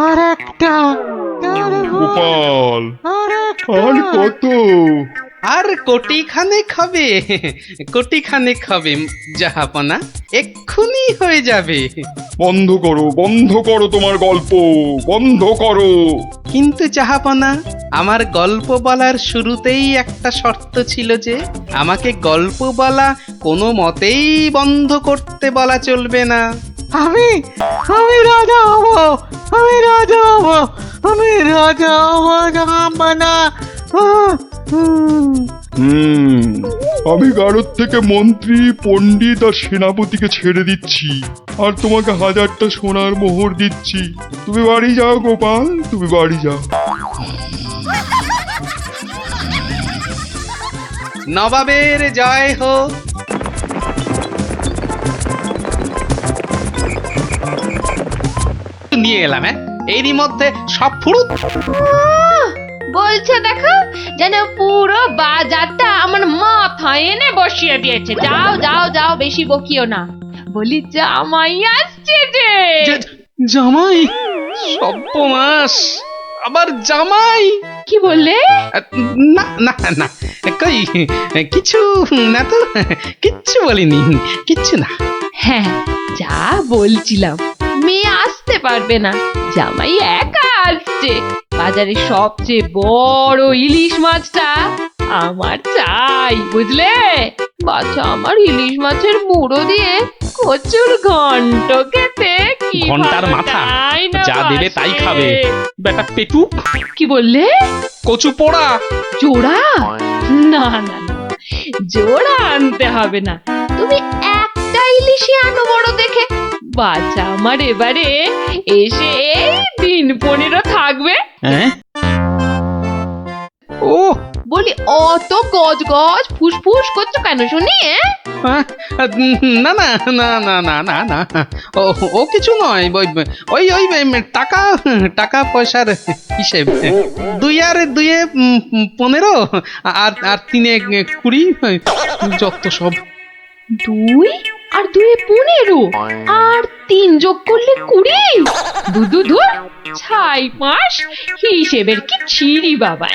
আর একটা, গোপাল, আর আর কত? আর কোটিখানেক হবে, কোটিখানেক হবে জাহাপনা, এক্ষুনি হয়ে যাবে। বন্ধ করো, বন্ধ করো তোমার গল্প, বন্ধ করো। কিন্তু জাহাপনা, আমার গল্প বলার শুরুতেই একটা শর্ত ছিল যে আমাকে গল্প বলা কোনো মতেই বন্ধ করতে বলা চলবে না। আমি রাজা হব, আমি রাজা হব, আমি রাজা হব জাহাপানা। আমি গারদ থেকে মন্ত্রী, পণ্ডিত আর সেনাপতিকে ছেড়ে দিচ্ছি, আর তোমাকে 1000টা সোনার মোহর দিচ্ছি। তুমি বাড়ি যাও গোপাল, তুমি বাড়ি যাও। নবাবের জয় হোক। নিয়ে এলাম, এরই মধ্যে সব ফুরুত। বলছে দেখো, যেন পুরো বাজারটা আমার মাথায় এনে বসিয়ে দিয়েছে। যাও যাও যাও, বেশি বকিও না। বলি জামাই আসছে যে। জামাই? সর্বনাশ, আবার জামাই? কি বললে? না না না, কই কিছু না তো, কিচ্ছু বলিনি, কিচ্ছু না। হ্যাঁ, যা বলছিলাম, মেয়ে আসতে পারবে না, জামাই একা আসছে। বাজারে সবচেয়ে বড় ইলিশ মাছটা আমার চাই, বুঝলে? বাচ্চা আমার ইলিশ মাছের মুড়ো দিয়ে কচুর ঘন্ট খেতে কি ঘন্টার মাথা যা দেবে তাই খাবে, বেটা পেটু। কি বললে? কচু পোড়া জোড়া? না না না, জোড়া আনতে হবে না, তুমি একটা ইলিশই আনো বড় দেখে। বাচ্চা আমার এবারে এসে 15 থাকবে। ও বলি, অত গজ গজ ফুসফুস করছো কেন শুনি? না না না না না না না, ও কিছু নয়, ওই ওই টাকা টাকা পয়সার হিসেব। 2 আর 2 15, আর 3 20, যত সব। 2 আর 2 15, আর 3 যোগ করলে 20। দু ছাই মাস হিসেবের কি ছিরি বাবা।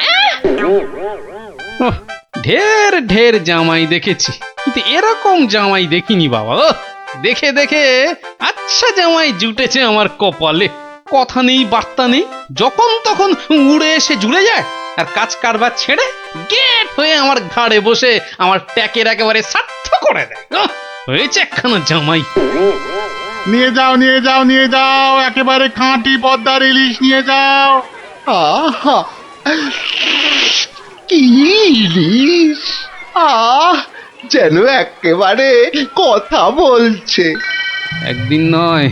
ঢের ঢের জামাই দেখেছি, কিন্তু এরকম জামাই দেখিনি বাবা। দেখে দেখে আচ্ছা জামাই জুটেছে আমার কপালে। কথা নেই, বার্তা নেই, যখন তখন উড়ে এসে জুড়ে যায়, আর কাজ কারবার ছেড়ে গেট হয়ে আমার ঘাড়ে বসে আমার ট্যাকের একেবারে সার্থ করে দেয়। হয়েছে একখানা জামাই। নিয়ে যাও, নিয়ে যাও, নিয়ে যাও, একেবারে খাঁটি পদ্মার ইলিশ নিয়ে যাও। আহা, কি ইলিশ! যেন একেবারে কথা বলছে। একদিন নয়,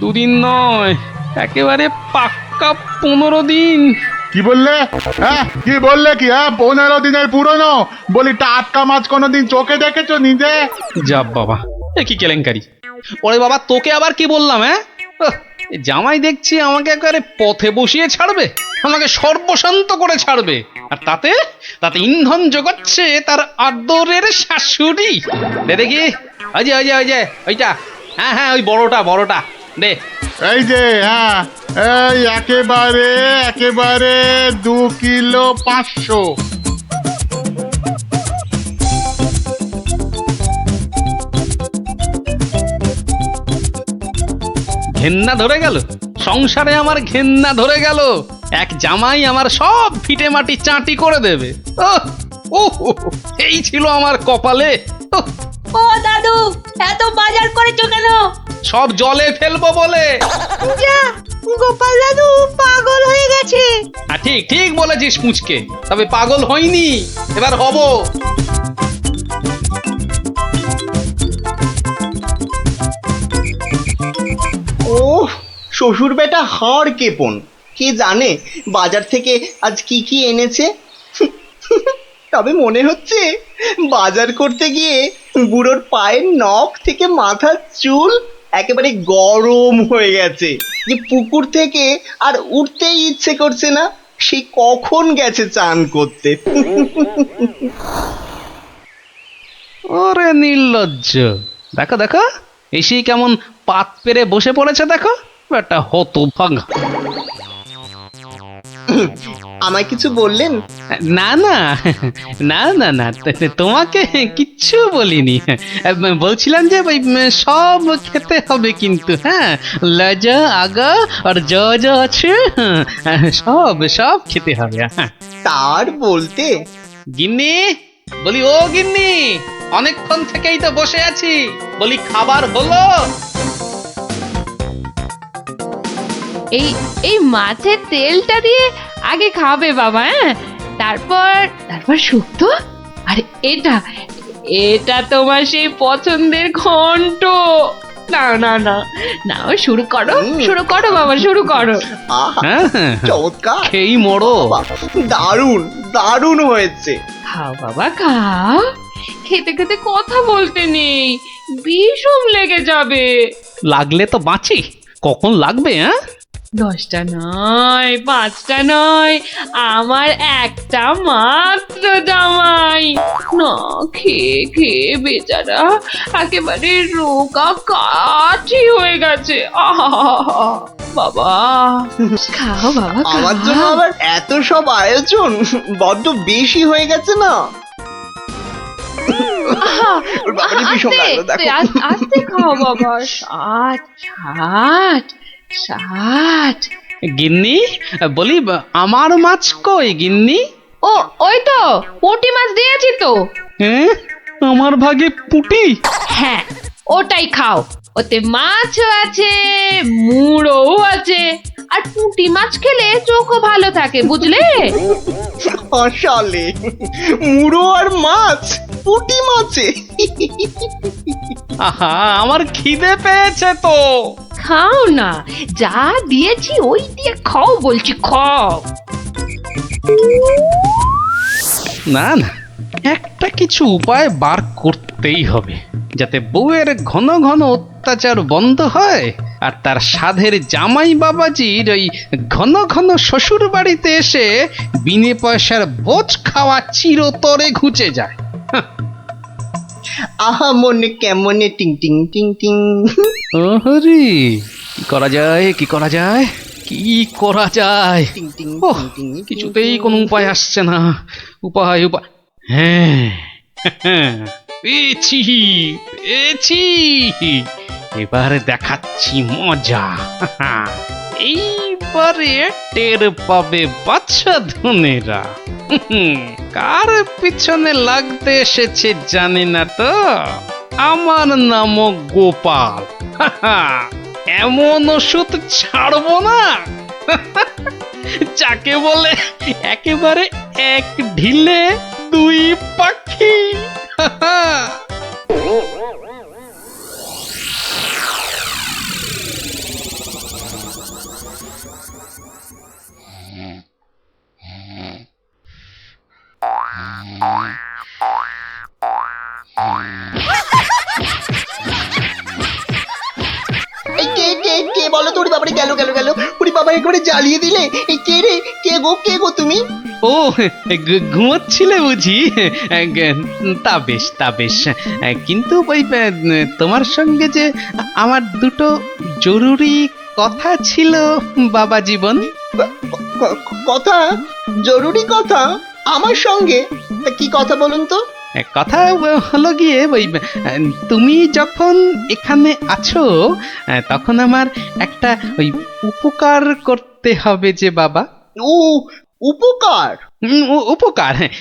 2 দিন নয়, একেবারে পাক্কা 15 দিন। কি বললে? হ্যাঁ, কি বললে? কি? হ্যাঁ, 15 দিনের পুরনো? বলি, টাটকা মাছ কোনোদিন চোখে দেখেছো নিজে? যা বাবা, এ কি কেলেঙ্কারি! ওরে বাবা, তোকে আবার কি বললাম? জামাই দেখছি আমাকে একেবারে পথে বসিয়ে ছাড়বে, আমাকে সর্বশান্ত করে ছাড়বে, আর তাতে তাতে ইন্ধন যোগাচ্ছে তার আদরের শাশুড়ি। দেখি, ওই যে ওইটা, হ্যাঁ হ্যাঁ, ওই বড়টা দে। এই যে হ্যাঁ, এই একেবারে একেবারে 2 কিলো 500। ঘেন্না ধরে গেল, সংসারে আমার ঘেন্না ধরে গেল। এক জামাই আমার সব ফিটে মাটি চাটি করে দেবে। এই ছিল আমার কপালে। ও দাদু, এত বাজার করেছো কেন? সব জলে ফেলবো বলে। যা, গোপাল দাদু পাগল হয়ে গেছে। ঠিক ঠিক বলেছিস পুচকে, তবে পাগল হইনি, এবার হব। ও শ্বশুর বেটা হাড় কেপন, কে জানে বাজার থেকে আজ কি কি এনেছে। তবে মনে হচ্ছে বাজার করতে গিয়ে বুড়োর পায়ের নখ থেকে মাথার চুল একেবারে গরম হয়ে গেছে, যে পুকুর থেকে আর উঠতেই ইচ্ছে করছে না। সে কখন গেছে চান করতে। ওরে নির্লজ্জ, দেখো দেখো এসেই কেমন পাত পেরে বসে পড়েছে, দেখো একটা হতভাগা। আমায় কিছু বললেন? না না না না না, তোমাকে কিচ্ছু বলিনি। বলছিলাম যে ওই সব খেতে হবে কিন্তু, হ্যাঁ, লাজা আগা আর যা যা আছে সব সব খেতে হবে। তার বলতে গিন্নি, বলি ও গিন্নি, অনেকক্ষণ থেকেই তো বসে আছি, বলি খাবার হলো? এই এই মাছের তেলটা দিয়ে আগে খাবে বাবা, হ্যাঁ, তারপর তারপর শুক্তো। আরে এটা এটা তোমার সেই পছন্দের ঘন্ট। না না না না, শুরু করো শুরু করো বাবা, শুরু করো। চমৎকার, খেই মরো। দারুণ দারুণ হয়েছে। খাও বাবা খাও, খেতে খেতে কথা বলতে নেই, বিষম লেগে যাবে। লাগলে তো বাঁচি, কখন লাগবে? হ্যাঁ, 10টা নয়, 5টা নয়, আমার একটা মাত্র জামাই। না খেয়ে খেয়ে বেচারা একেবারে রোগা কাঠি হয়ে গেছে। বাবা খাও বাবা, আমার জন্য আবার এত সব আয়োজন বড্ড বেশি হয়ে গেছে না? আস্তে খাও বাবা। 60 গিন্নি, বলি আমার মাছ কই গিন্নি? ও ওই তো পুঁটি মাছ দিয়েছি তো। হ্যাঁ, আমার ভাগে পুঁটি? হ্যাঁ, ওটাই খাও, ওতে মাছও আছে, মুড়োও আছে, আর পুঁটি মাছ খেলে চোখও ভালো থাকে, বুঝলে? আসলে মুড়ো আর মাছ, পুঁটি মাছে। আহা, আমার খিদে পেয়েছে তো। খাও না, যা দিয়েছি ওই দিয়ে খাও বলছি, খাও। না না, একটা কিছু উপায় বার করতেই হবে, যাতে বউয়ের ঘন ঘন অত্যাচার বন্ধ হয়, আর তার সাধের জামাই বাবাজির ওই ঘন ঘন শ্বশুর বাড়িতে এসে বিনে পয়সার ভোজ খাওয়া চিরতরে ঘুচে যায়। আহা মনে কেমনে টিং টিং টিং টিং। হরি, কি করা যায়, কি করা যায়, কি করা যায়? ওহ, কিছুতেই কোনো উপায় আসছে না। উপায় উপায়, হ্যাঁ পেয়েছি পেয়েছি, এবারে দেখাচ্ছি মজা। এইবারে টের পাবে বাচ্চা ধনেরা কার পিছনে লাগতে এসেছে জানি না তো। আমার নাম গোপাল, এমন ওষুধ ছাড়বো না যাকে বলে একেবারে এক ঢিলে 2 পাখি। কে বলো তো? ওরে বাবারে, গেল গেল গেল, ওরে বাবা একেবারে জ্বালিয়ে দিলে। এই কে রে? কে গো তুমি? ও ঘুমোচ্ছিলে বুঝি? তা বেশ তা বেশ, কিন্তু ওই তোমার সঙ্গে যে আমার দুটো জরুরি কথা ছিল বাবা জীবন। কথা? জরুরি কথা আমার সঙ্গে? তা কি কথা বলুন তো? কথা হলো গিয়ে ওই তুমি যখন এখানে আছো তখন আমার একটা ওই উপকার করতে হবে যে বাবা। উপকার? উপকার, হ্যাঁ।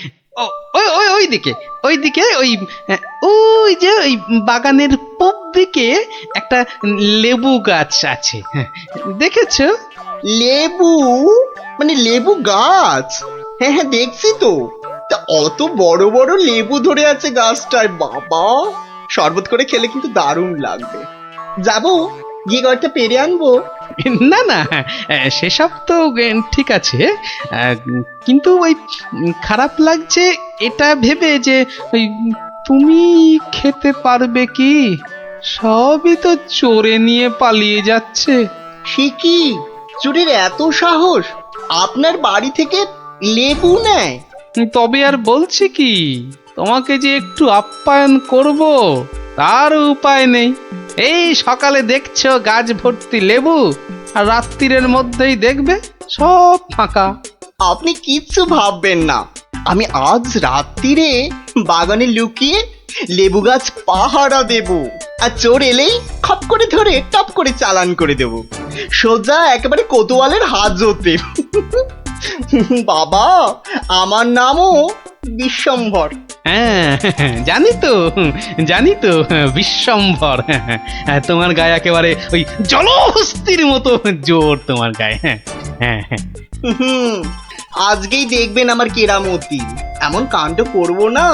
ওইদিকে ওই যে ওই বাগানের পূব দিকে একটা লেবু গাছ আছে, দেখেছো? লেবু? মানে লেবু গাছ? হ্যাঁ হ্যাঁ, দেখছি তো। তা অত বড় বড় লেবু ধরে আছে গাছটায়, বাবা! শরবত করে খেলে কিন্তু দারুণ লাগবে। যাবো, গিয়ে কয়েকটা পেরে আনবো। না না, সেসব তো ঠিক আছে, কিন্তু ওই খারাপ লাগছে এটা ভেবে যে ওই তুমি খেতে পারবে কি? সবই তো চোরে নিয়ে পালিয়ে যাচ্ছে। সে কি? চোরের এত সাহস? আপনার বাড়ি থেকে লেবু নেয়? তবে আর বলছি কি, তোমাকে যে একটু আপ্যায়ন করব তার উপায় নেই। এই সকালে দেখছো গাছ ভর্তি লেবু, আর রাত্রির মধ্যেই দেখবে সব ফাঁকা। আপনি কিচ্ছু ভাববেন না, আমি আজ রাত্রিরে বাগানে লুকিয়ে লেবু গাছ পাহারা দেব, আর চোর এলেই খপ করে ধরে টপ করে চালান করে দেব, সোজা একেবারে কোতোয়ালের হাজতে। বাবা, আমার নামও বিশ্বম্ভর। হ্যাঁ জানি তো বিশ্বম্ভর। তোমার গায়ে একেবারে ওই জলহস্তির মতো জোর তোমার গায়ে। হ্যাঁ হ্যাঁ, আজকেই দেখবেন আমার কেরামতি। এমন কাণ্ড করবো না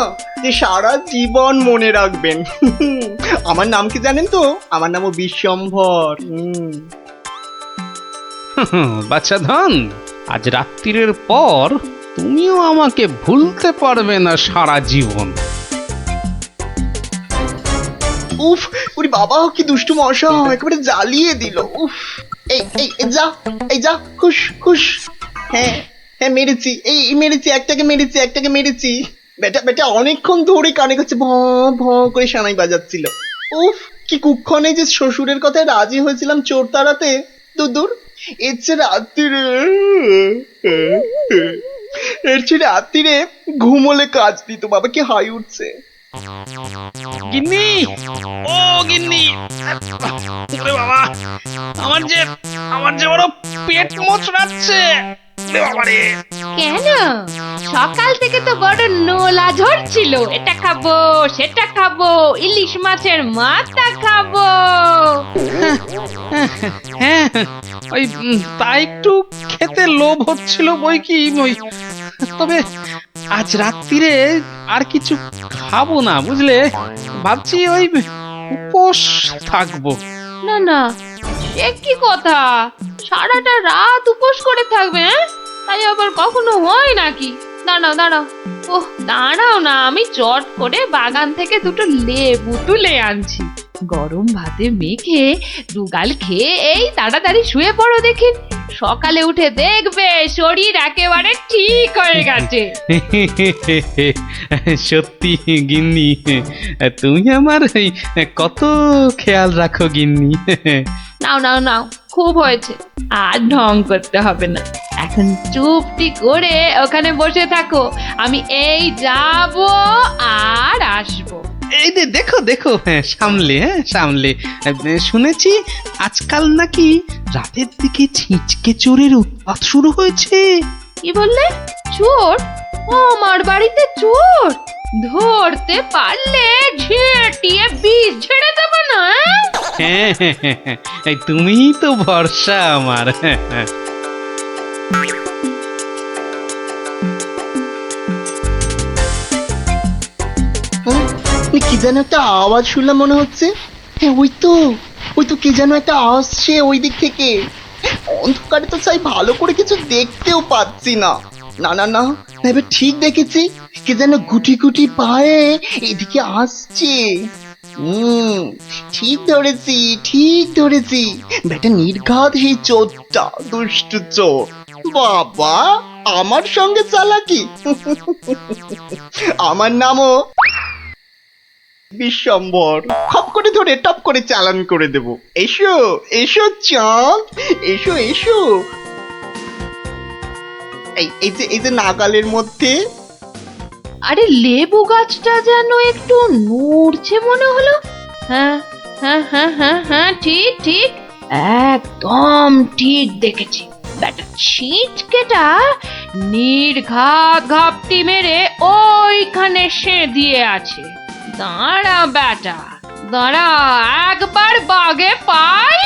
যে সারা জীবন মনে রাখবেন। আমার নাম কি জানেন তো? আমার নামও বিশ্বম্ভর। বাচ্চা ধন, আজ রাত্রির পর তুমিও আমাকে ভুলতে পারবে না সারা জীবন। উফ, ওরে বাবা, কি দুষ্টু মশা, একেবারে জ্বালিয়ে দিল। উফ, এই যা খুশ খুশ। হ্যাঁ হ্যাঁ, মেরেছি, মেরেছি, একটাকে মেরেছি। বেটা অনেকক্ষণ ধরে কানে কাছে ভ ভ করে সানাই বাজাচ্ছিল। উফ, কি কুক্ষণে যে শ্বশুরের কথায় রাজি হয়েছিলাম চোর তাড়াতে। দূর, এর চেয়ে রাত্রিরে ঘুমোলে কাজ দিত। বাবা, কি হাই উঠছে। গিন্নি, ও গিন্নি, ওরে বাবা, আমার যে বড় পেট মোচড়াচ্ছে। কেন? সকাল থেকে তো বড় নোলা ঝরছিল, এটা খাবো সেটা খাবো, ইলিশ মাছের মাথা খাবো। হ্যাঁ, ওই তাই একটু খেতে লোভ হচ্ছিল বই কি। তবে আজ রাত্রিরে আর কিছু খাবো না, বুঝলে? ভাবছি ওই উপোস থাকবো। না, সে কি কথা? সারাটা রাত উপোস করে থাকবে? তাই আবার কখনো হয় নাকি? দাঁড়াও, ওহ দাঁড়াও না, আমি চট করে বাগান থেকে দুটো লেবু তুলে আনছি। গরম ভাতে মেখে দুগাল খেয়ে এই তাড়াতাড়ি শুয়ে পড়ো দেখি। সকালে উঠে দেখবে শরীর একেবারে ঠিক হয়ে গেছে। সত্যি গিন্নি, তুমি আমার কত খেয়াল রাখো গিন্নি। নাও, খুব হয়েছে, আর ঢং করতে হবে না। এখন চুপটি করে ওখানে বসে থাকো, আমি এই যাব আর আসবো। এই দেখো, সামলে। শুনেছি আজকাল নাকি রাতের দিকে ছিঁচকে চোরের উৎপাত শুরু হয়েছে। কি বললে? চোর? আমার বাড়িতে চোর? ধরতে পারলে ঝেঁটিয়ে বিষ ঝেড়ে দেবো না? হ্যাঁ, তুমিই তো ভরসা আমার। কি যেন একটা আওয়াজ শুনলাম মনে হচ্ছে। হ্যাঁ, ওই তো কি যেন একটা আসছে ওই দিক থেকে। অন্ধকারে তো চাই ভালো করে কিছু দেখতেও পাচ্ছি না। না, এবার ঠিক দেখেছি, কি যেন গুটি গুটি পায়ে এদিকে আসছে। ঠিক ধরেছি। বেটা নির্ঘাত সেই চোরটা, দুষ্টু চোর। বাবা, আমার সঙ্গে চালাকি? আমার নামও বিশ্বম্বর। খপ করে ধরে টপ করে চালান করে দেব। এসো এসো চাঁদ, এসো এসো। এই যে নাগালের মধ্যে। আরে লেবু গাছটা যেন একটু নড়ছে মনে হলো। হ্যাঁ হ্যাঁ হ্যাঁ হ্যাঁ হ্যাঁ, ঠিক ঠিক, একদম ঠিক দেখেছি। ব্যাটা ছিটকেটা নির্ঘাত ঘাপটি মেরে ওইখানে সে দিয়ে আছে। দাঁড়া ব্যাটা, দাঁড়া, একবার বাগে পাই।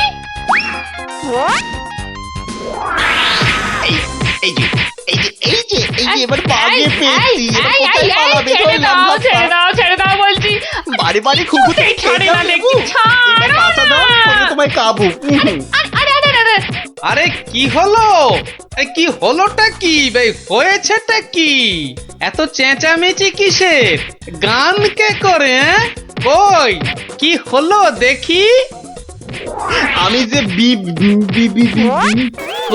এই যে এবার বাগে পেয়েছি। এবার কোথায় পালাবে? ধরলাম না। ছেড়ে দাও বলছি। বাড়ি বাড়ি খুঁকুতে ছাড়ে না দেখি, এবার বাঁচা দাও, কোনো তোমায় কাবু। আরে কি হলো? কি হলোটা কি ভাই? হয়েছেটা কি? এত চেঁচামেচি কিসের? গান কে করে? কই কি হলো দেখি? আমি যে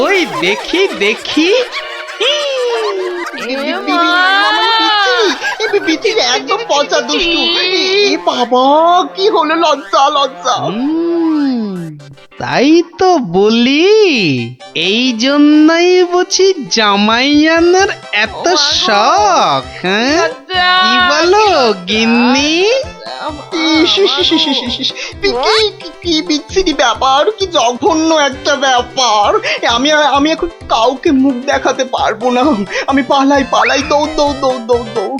ওই দেখি দেখি। একদম পচা দুষ্টু। বাবা, কি হলো? লজ্জা লজ্জা। তাই তো বলি, এই জন্যই বুঝি জামাইয়ানের এত শখ। হ্যাঁ, কি বলো গিন্নি? কি বিচ্ছিরি ব্যাপার, কি জঘন্য একটা ব্যাপার। আমি এখন কাউকে মুখ দেখাতে পারবো না। আমি পালাই, দৌড় দৌড় দৌড় দৌড় দৌড়।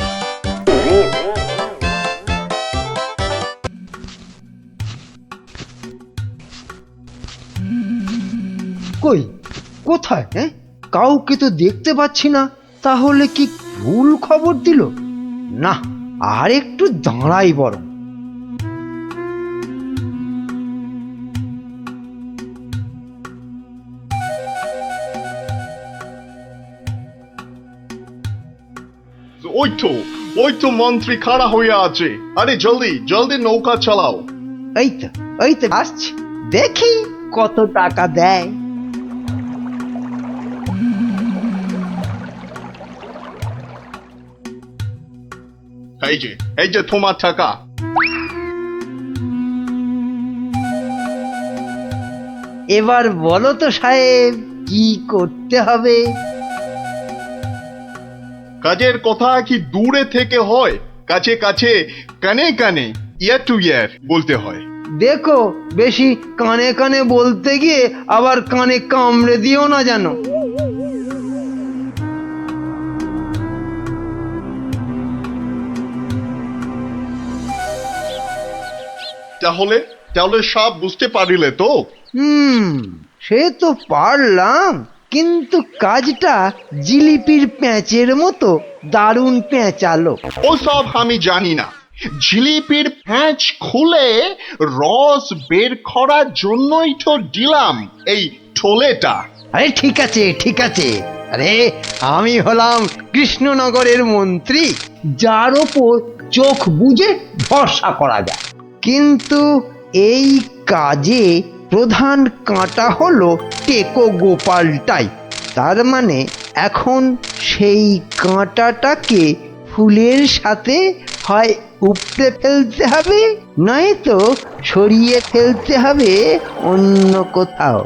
কই, কোথায়? হ্যাঁ, কাউকে তো দেখতে পাচ্ছি না। তাহলে কি ভুল খবর দিল? না, আর একটু দাঁড়াই বরং। ওই তো মন্ত্রী খাড়া হয়ে আছে। আরে জলদি জলদি নৌকা চালাও। এই তো আসছি, দেখি কত টাকা দেয়। এই যে তোমার টাকা। এবার বলো তো সাহেব, কি করতে হবে? কাজের কথা কি দূরে থেকে হয়? কাছে কাছে, কানে কানে, ইয়ার টু ইয়ার বলতে হয়। দেখো, বেশি কানে কানে বলতে গিয়ে আবার কানে কামড়ে দিও না জানো। তাহলে সব বুঝতে পারিলে তো? সে তো পারলাম, কিন্তু কাজটা জিলিপির প্যাঁচের মতো দারুণ পেঁচালো। ও সব আমি জানি না। জিলিপির প্যাঁচ খুলে রস বের করার জন্যই তো দিলাম এই ঠোলেটা। আরে ঠিক আছে ঠিক আছে। আরে আমি হলাম কৃষ্ণনগরের মন্ত্রী, যার ওপর চোখ বুজে ভরসা করা যায়। কিন্তু এই কাজে প্রধান কাঁটা হলো টেকো গোপালটাই। তার মানে এখন সেই কাঁটাটাকে ফুলের সাথে হয় উপড়ে ফেলতে হবে, নয়তো সরিয়ে ফেলতে হবে অন্য কোথাও।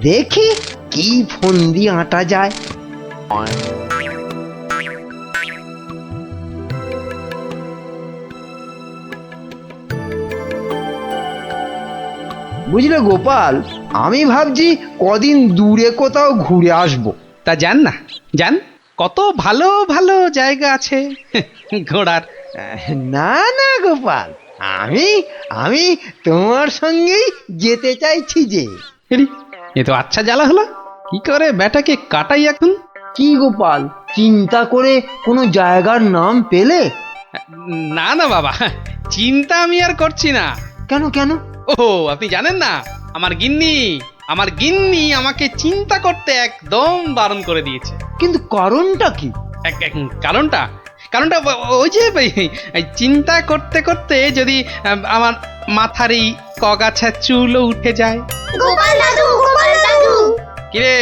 দেখি কি ফন্দি আঁটা যায়। বুঝলে গোপাল, আমি ভাবছি কদিন দূরে কোথাও ঘুরে আসবো। তা যান না, যান, কত ভালো ভালো জায়গা আছে ঘোরার। না না গোপাল, আমি তোমার সঙ্গেই যেতে চাইছি যে। এ তো আচ্ছা জ্বালা হলো। কি করে বেটাকে কাটাই এখন? কি গোপাল, চিন্তা করে কোনো জায়গার নাম পেলে? না না বাবা, চিন্তা আমি আর করছি না। কেন কেন? ও, আপনি জানেন না, আমার গিন্নি আমাকে চিন্তা করতে একদম বারণ করে দিয়েছে। কিন্তু কারণটা কি? কারণটা ওই যে চিন্তা করতে করতে যদি আমার মাথার এই কগাছা চুলও উঠে যায়। গোপাল দাদু, গোপাল দাদু, কিরে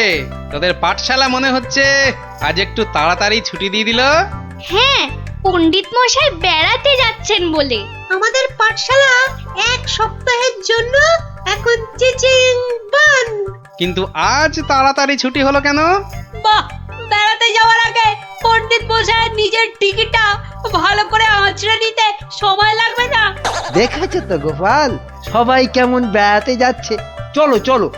তোদের পাঠশালা মনে হচ্ছে আজ একটু তাড়াতাড়ি ছুটি দিয়ে দিল। হ্যাঁ, পণ্ডিত মশাই বেড়াতে যাচ্ছেন বলে। আমাদের পাঠশালা এক সপ্তাহের জন্য এখন চিচিং বান। কিন্তু আজ তাড়াতাড়ি ছুটি হলো কেন? বাহ, বেড়াতে যাওয়ার আগে পণ্ডিত মশাই নিজের টিকিটটা ভালো করে আঁচড়ে নিতে সময় লাগবে না? দেখেছো তো গোপাল, সবাই কেমন বেড়াতে যাচ্ছে। চলো চলো,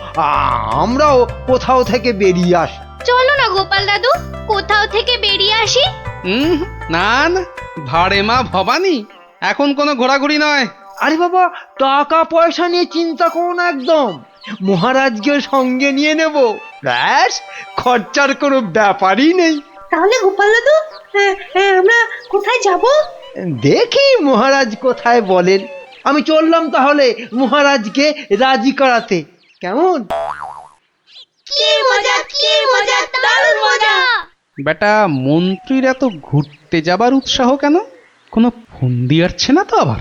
আমরাও কোথাও থেকে বেরিয়ে আসি। চলো না গোপাল দাদু, কোথাও থেকে বেরিয়ে আসি। না না, ভাড়ে মা ভবানী, এখন কোনো ঘোরাঘুরি নয়। আরে বাবা, টাকা পয়সা নিয়ে চিন্তা করো না একদম। মহারাজকে সঙ্গে নিয়ে নেব, ব্যাস, খরচার কোনো ব্যাপারই নেই। তাহলে গোপাল দাদু, আমরা কোথায় যাব? দেখি মহারাজ কোথায় বলেন। আমি চললাম তাহলে মহারাজকে রাজি করাতে, কেমন? কি মজা, কি মজা, দারুণ মজা। বেটা, মন্ত্রীর এত ঘুরতে যাবার উৎসাহ কেন? কোনো ফন্দি আসছে না তো আবার?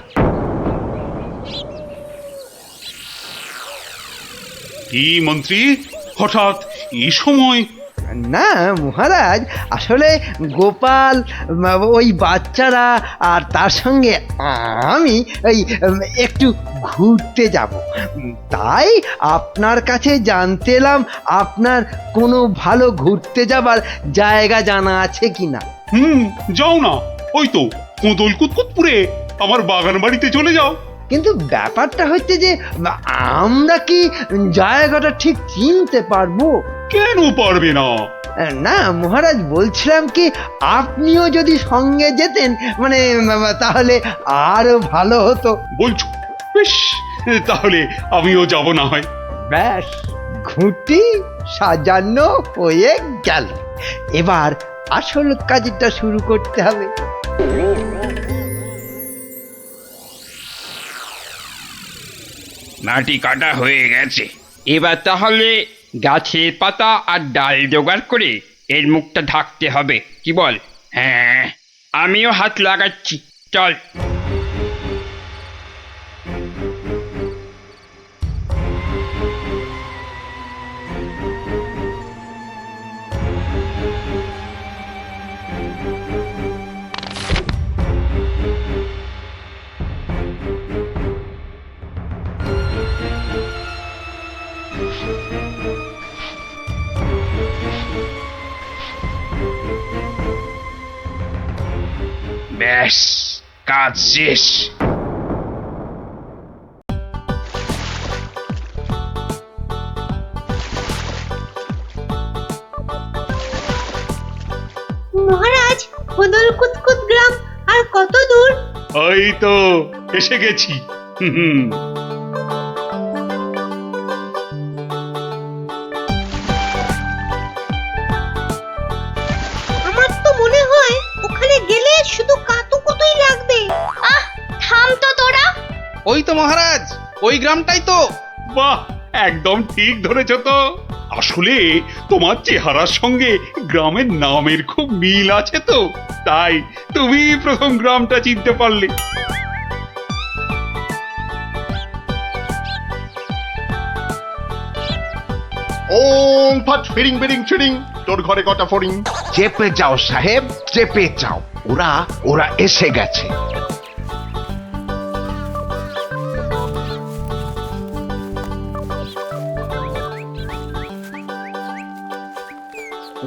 কি মন্ত্রী, হঠাৎ এই সময়? না মহারাজ, আসলে গোপাল, ওই বাচ্চারা আর তার সঙ্গে আমি ওই একটু ঘুরতে যাব, তাই আপনার কাছে জানতে এলাম আপনার কোনো ভালো ঘুরতে যাবার জায়গা জানা আছে কিনা। যাও না, ওই তো কোদল কুতকুতপুরে আমার বাগান বাড়িতে চলে যাও। কিন্তু ব্যাপারটা হচ্ছে যে আমরা কি জায়গাটা ঠিক চিনতে পারবো? কেন পারবে না? না মহারাজ, বলছিলাম কি আপনিও যদি সঙ্গে যেতেন, মানে তাহলে আরো ভালো হতো। বলছো? বেশ, তাহলে আমিও যাব না হয়। ব্যাস, ঘুঁটি সাজানো হয়ে গেল। এবার আসল কাজটা শুরু করতে হবে। মাটি কাটা হয়ে গেছে, এবার তাহলে গাছের পাতা আর ডাল জোগাড় করে এর মুখটা ঢাকতে হবে, কি বল? হ্যাঁ, আমিও হাত লাগাচ্ছি, চল। ব্যাস, কাজ শেষ। মহারাজ, খোদল কুতকুত গ্রাম আর কত দূর? ওই তো এসে গেছি। আমার তো মনে হয় ওখানে গেলে শুধু কাতুকুতুই লাগবে। থাম তো তোরা। ওই তো মহারাজ, ওই গ্রামটাই তো। বাহ, একদম ঠিক ধরেছ তো। আসলে তোমার চেহারার সঙ্গে গ্রামের নামের খুব মিল আছে তো, তাই তুমি প্রথম গ্রামটা চিনতে পারলে। ওং ফাট ফিরিং বিরিং চিরিং, তোর ঘরে কটা ফড়িং? চেপে যাও সাহেব, চেপে যাও, ওরা ওরা এসে গেছে।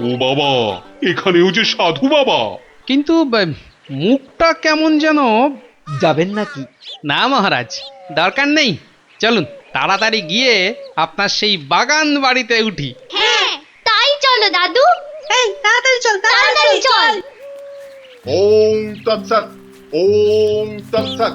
ও বাবা, এখানেও যে সাধু বাবা। কিন্তু মুখটা কেমন যেন। যাবেন নাকি? না মহারাজ, দরকার নেই, চলুন তাড়াতাড়ি গিয়ে আপনার সেই বাগান বাড়িতে উঠি। হ্যাঁ, তাই চলো দাদু। এই তাড়াতাড়ি চল, তাড়াতাড়ি চল। ওং তৎসৎ, ওং তৎসৎ।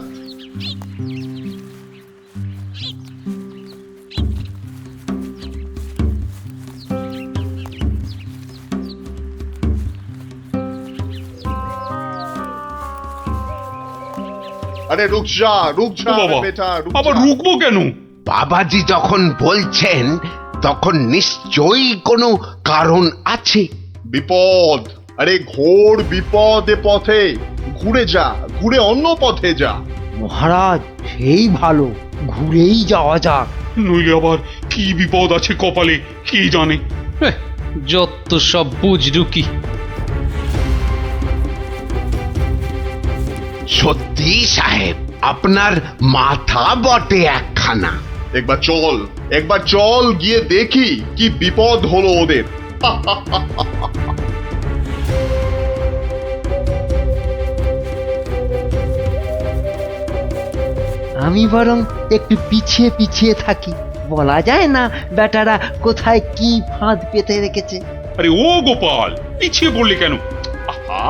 আরে রুক যা, রুক যা বাবা, বেটা, আবার রুকবো কেন? বাবাজি যখন বলছেন তখন নিশ্চয়ই কোনো কারণ আছে। বিপদ, আরে ঘোর বিপদ এ পথে, ঘুরে যা, ঘুরে অন্য পথে যা। মহারাজ, সেই ভালো, ঘুরেই যাওয়া যাক। নইলে আবার কি বিপদ আছে কপালে, কি জানে। যত সব বুজরুকি। সত্যি সাহেব, আপনার মাথা বটে একখানা। একবার চল গিয়ে দেখি কি বিপদ হলো ওদের। আমি বরং একটু পিছিয়ে পিছিয়ে থাকি, বলা যায় না বেটারা কোথায় কি ফাঁদ পেতে রেখেছে। আরে ও গোপাল, পিছিয়ে পড়লি কেন? আহা,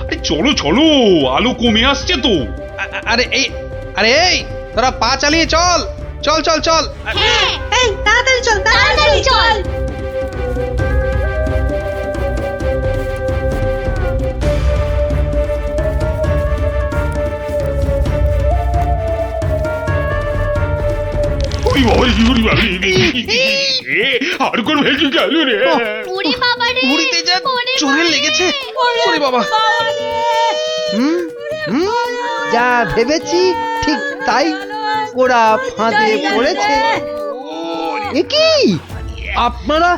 আরে চলো চলো, আলো কমে আসছে তো। আরে এই তোরা পা চালিয়ে চল চল চল চল। এই তাড়াতাড়ি চল, তাড়াতাড়ি চল। আর কোন ভেঙে গেল রে। ওরে বাবা রে, ঘুড়িতে যা চোরে লেগেছে। ওরে বাবা। যা ভেবেছি ঠিক তাই, ওরা ফাঁদে পড়েছে। এ কি, আপনারা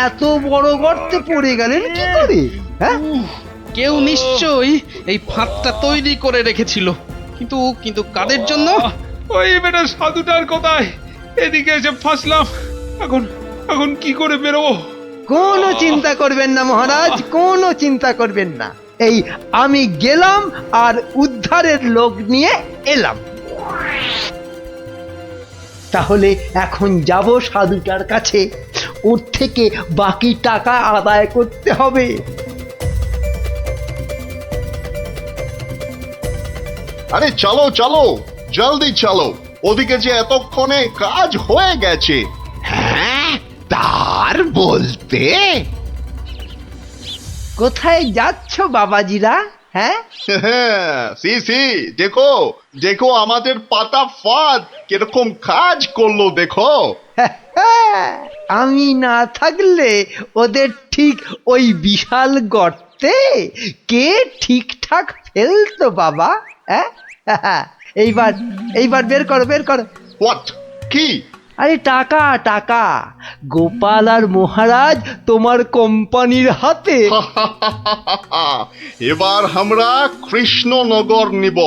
এত বড় গর্তে পড়ে গেলেন কি করে? হ্যাঁ, কেউ নিশ্চয়ই এই ফাঁদটা তৈরি করে রেখেছিল, কিন্তু কিন্তু কাদের জন্য? ওই বেটা সাধুটার কোথায়, এদিকে এসে ফাঁসলাম। এখন এখন কি করে বেরোবো? কোনো চিন্তা করবেন না মহারাজ, কোনো চিন্তা করবেন না। এই আমি গেলাম আর উদ্ধারের লোক নিয়ে এলাম। তাহলে এখন যাব সাধুটার কাছে, ওর থেকে বাকি টাকা আদায় করতে হবে। আরে চলো চলো, জলদি চলো, ওদিকে যে এতক্ষণে কাজ হয়ে গেছে। হ্যাঁ, তার বলতে কোথায় যাচ্ছ বাবাজিরা? হ্যাঁ, সি দেখো দেখো আমাদের পাতা ফাঁদ কিরকম কাজ করলো দেখো। আমি না থাকলে ওদের ঠিক ওই বিশাল গর্তে কে ঠিকঠাক ফেলতো বাবা? হ্যাঁ, এইবার এইবার বের করো, বের করো। হোয়াট? কি? আরে টাকা টাকা, গোপাল আর মহারাজ তোমার কোম্পানির হাতে। এবার আমরা কৃষ্ণনগর নিব।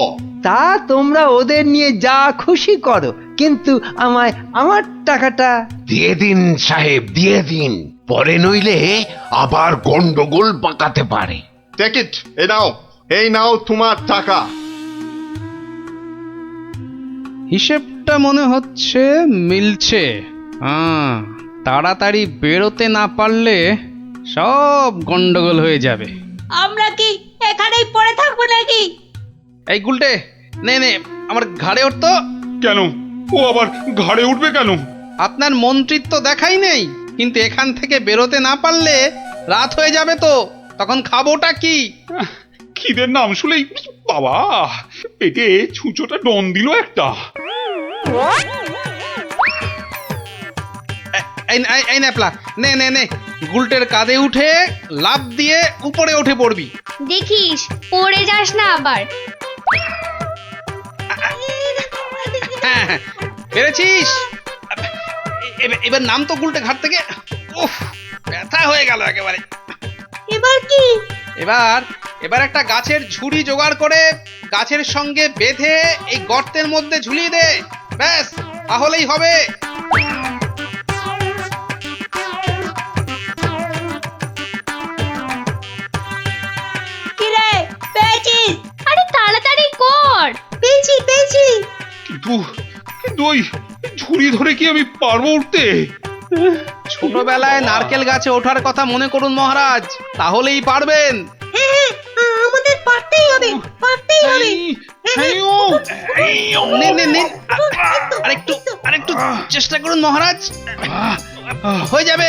তা তোমরা ওদের নিয়ে যা খুশি করো, কিন্তু আমায় আমার টাকাটা দিয়ে দিন সাহেব, দিয়ে দিন, পরে নইলে আবার গন্ডগোল পাকাতে পারে। টেক ইট, এই নাও তোমার টাকা। হিসেবটা মনে হচ্ছে মিলছে। তাড়াতাড়ি বেরোতে না পারলে সব গন্ডগোল হয়ে যাবে। আমরা কি এখানেই পড়ে থাকবো নাকি? এই গুলটে, নে নে আমার ঘাড়ে উঠতো। কেন? ও আবার ঘাড়ে উঠবে কেন? আপনার মন্ত্রিত্ব দেখাই নেই, কিন্তু এখান থেকে বেরোতে না পারলে রাত হয়ে যাবে তো, তখন খাবোটা কি? খিদের নাম শুলেই বাবা পেটে ছুঁচোটা ডন দিল একটা। এই ন্যাপলা, নে নে নে, গুলটের কাঁধে উঠে লাফ দিয়ে উপরে উঠে পড়বি। দেখিস পড়ে যাস না আবার। হ্যাঁ, পেরেছিস। এবার নাম তো গুলটে ঘাট থেকে। উফ, ব্যথা হয়ে গেল একেবারে। এবার কি? এবার একটা গাছের ঝুড়ি জোগাড় করে গাছের সঙ্গে বেঁধে এই গর্তের মধ্যে ঝুলিয়ে দে, ব্যাস তাহলেই হবে। কিরে, পেয়েছিস? আরে তাড়াতাড়ি কর। পেয়েছি পেয়েছি। কিন্তু ওই ঝুড়ি ধরে কি আমি পারবো উঠতে? ছোটবেলায় নারকেল গাছে ওঠার কথা মনে করুন মহারাজ, তাহলেই পারবেন। হ্যাঁ, আমাদের পারতেই হবে, পারতেই হবে। নে নে নে, আরেকটু চেষ্টা করুন মহারাজ, হয়ে যাবে।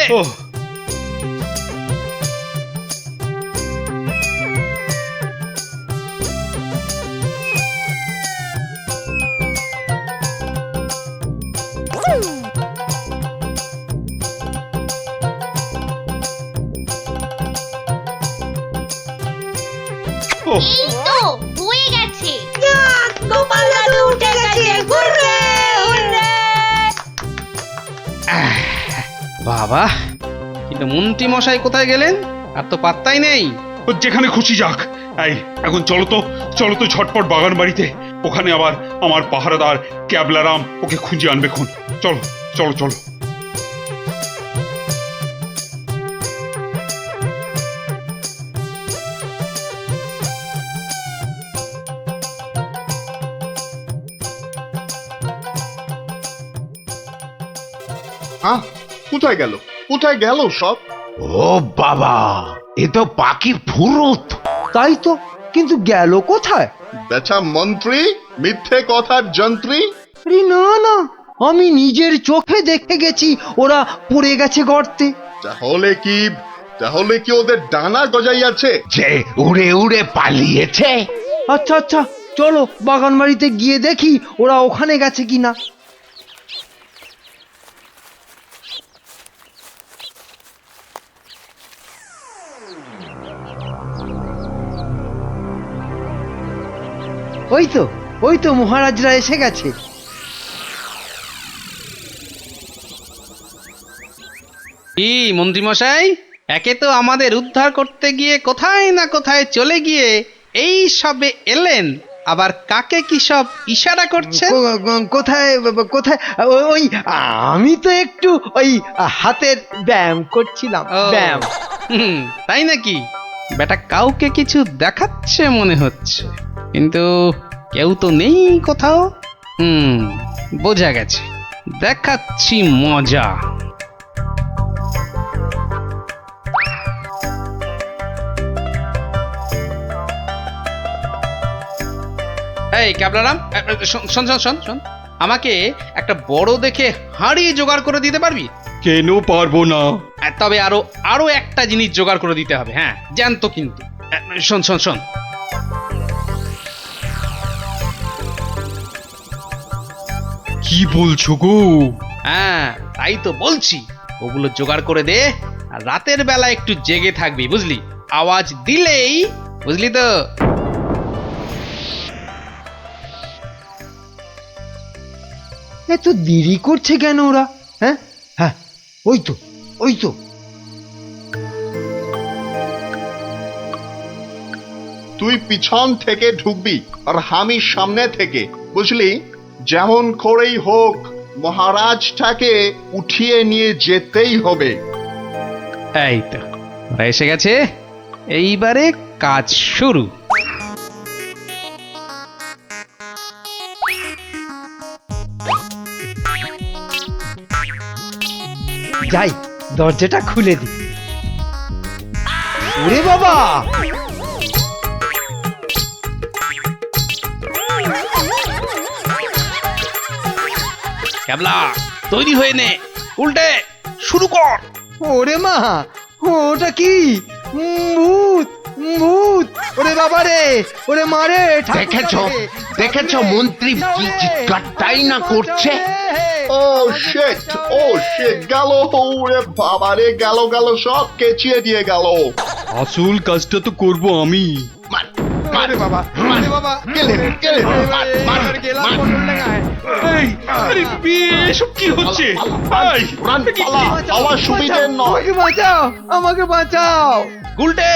এই তো হয়ে গেছে। গোপাল দাদু উঠে গেছে। Hurray hurray. বাবা, কিন্তু মন্ত্রী মশাই কোথায় গেলেন? আর তো পাত্তাই নেই। ও যেখানে খুশি যাক। এই এখন চলো তো ঝটপট বাগান বাড়িতে। ওখানে আবার আমার পাহারাদার ক্যাবলারাম ওকে খুঁজে আনবে খুন। চলো চলো চলো। কোথায় গেল সব? ও বাবা, এ তো পাখি ফুরুত। তাই তো, কিন্তু গেল কোথায়? বেটা মন্ত্রী, মিথ্যে কথার যন্ত্রী। আরে না না, আমি নিজের চোখে দেখে গেছি ওরা পড়ে গেছে গর্তে। তাহলে কি ওদের ডানা গজাইয়াছে? যে উড়ে উড়ে পালিয়েছে। আচ্ছা আচ্ছা, চলো বাগান বাড়িতে গিয়ে দেখি ওরা ওখানে গেছে কিনা। ওই তো মহারাজরা এসে গেছে। কি মন্ত্রী মশাই, একে তো আমাদের উদ্ধার করতে গিয়ে কোথায় না কোথায় চলে গিয়ে এই সবে এলেন, আবার কাকে কি সব ইশারা করছে? কোথায় কোথায়? ওই আমি তো একটু ওই হাতের ব্যায়াম করছিলাম। ব্যায়াম। তাই নাকি? বেটা কাউকে কিছু দেখাচ্ছে মনে হচ্ছে, কিন্তু কেউ তো নেই কোথাও। বোঝা গেছে, দেখাচ্ছি মজা। এই ক্যাবলারাম, শোন শোন শোন শোন, আমাকে একটা বড় দেখে হাঁড়ি জোগাড় করে দিতে পারবি? কেন পারবো না? তবে আরো একটা জিনিস জোগাড় করে দিতে হবে। হ্যাঁ, জ্যান্ত কিন্তু। শোন শোন শোন, কি বলছো গো? হ্যাঁ তাই তো বলছি, ওগুলো জোগাড় করে দে। আর রাতের বেলা একটু জেগে থাকবি, বুঝলি? আওয়াজ দিলেই, বুঝলি তো? এত দেরি করছে কেন ওরা? হ্যাঁ হ্যাঁ, ওই তো। তুই পিছন থেকে ঢুকবি আর আমি সামনে থেকে, বুঝলি? যেমন করেই হোক মহারাজটাকে উঠিয়ে নিয়ে যেতেই হবে। এই তো ওরা এসে গেছে, এইবারে কাজ শুরু। যাই, দরজাটা খুলে দি। ওরে বাবা, ক্যাবলা তৈরি হয়ে নে, উল্টে শুরু কর। ওরে মা, ওটা কি? ভূত ভূত! ওরে বাবা রে, ওরে মারে! দেখেছো মন্ত্রী কি চিৎকারটাই না করছে? ও শিট, গেল! ওরে বাবা রে, গেল সব কেচিয়ে দিয়ে গেল। আসল কাজটা তো করব আমি। আরে বাবা, এসব কি হচ্ছে? আমার সুবিধে নয়। আমাকে বাঁচাও। গুলটে,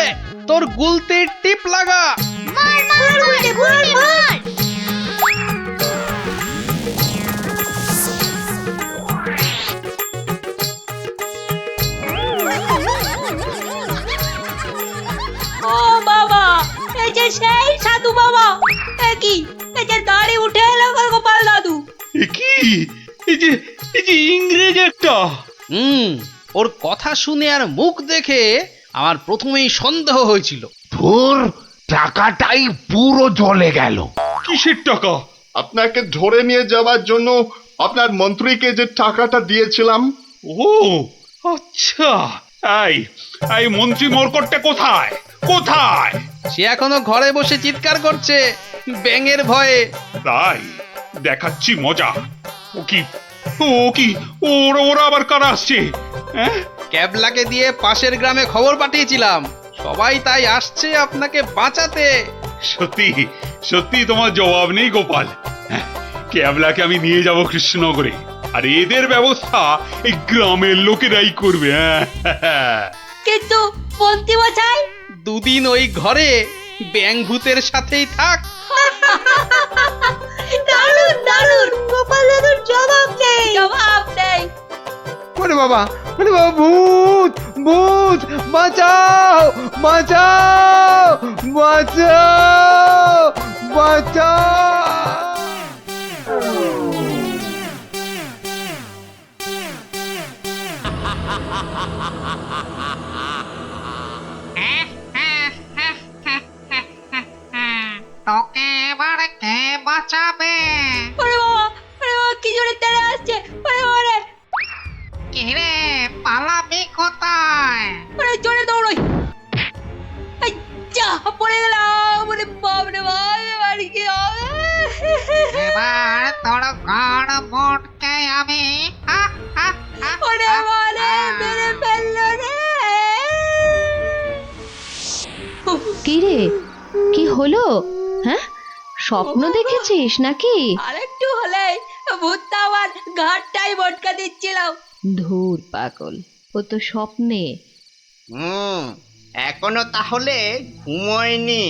তোর গুলতির টিপ লাগা। ও বাবা, এই যে সেই সাধু বাবা, কি এই যে দাঁড়ি উঠে এলো গোপাল দাদু। কি এই যে ইংরেজ একটা? ওর কথা শুনে আর মুখ দেখে আমার প্রথমেই সন্দেহ হয়েছিল। তোর টাকাটাই পুরো জ্বলে গেল। কিসের টাকা? আপনাকে ধরে নিয়ে যাওয়ার জন্য আপনার মন্ত্রীকে যে টাকাটা দিয়েছিলাম। ও আচ্ছা, এই মন্ত্রী মরকটটা কোথায়? সে এখনো ঘরে বসে চিৎকার করছে ব্যাঙের ভয়ে। তাই দেখাচ্ছি মজা। ও কি ওরা আবার কারা আসছে? ক্যাবলাকে দিয়ে পাশের গ্রামে খবর পাঠিয়েছিলাম, সবাই তাই আসছে আপনাকে বাঁচাতে। সত্যি তোমার জবাব নেই গোপাল। ক্যাবলাকে আমি নিয়ে যাব কৃষ্ণনগরে। আর এদের ব্যবস্থা এই গ্রামের লোকেরাই করবে। হ্যাঁ কিন্তু মন্ত্রী মশাই, দুদিন ওই ঘরে ব্যাং ভূতের সাথেই থাক। দারুণ দারুণ, গোপাল দাদুর জবাব নেই। জবাব নেই। ওরে বাবা, ভূত ভূত, বাঁচাও বাঁচাও বাঁচাও বাঁচাও। তোকে এবার কে বাঁচাবে? ওরে বাবা, কি জোরে তেড়ে আসছে। ওরে বাবা রে, কে রে, পালাবি কোথায়? ওরে জোরে দৌড়ই। এই যা, পড়ে গেলাম। ওরে বাপ রে বাপ, এবার কি হবে? এবার তোর গাড় মোটকে আমি ওরে বাবা রে, মেরে ফেললো রে। কি রে, কি হলো? হ্যাঁ, স্বপ্ন দেখেছিস নাকি? আরেকটু হলেই ভূতটা আমার ঘাটটাই মটকা দিচ্ছিল। ধুর পাগল, ও তো স্বপ্নে। এখনো তাহলে ঘুমোয়নি?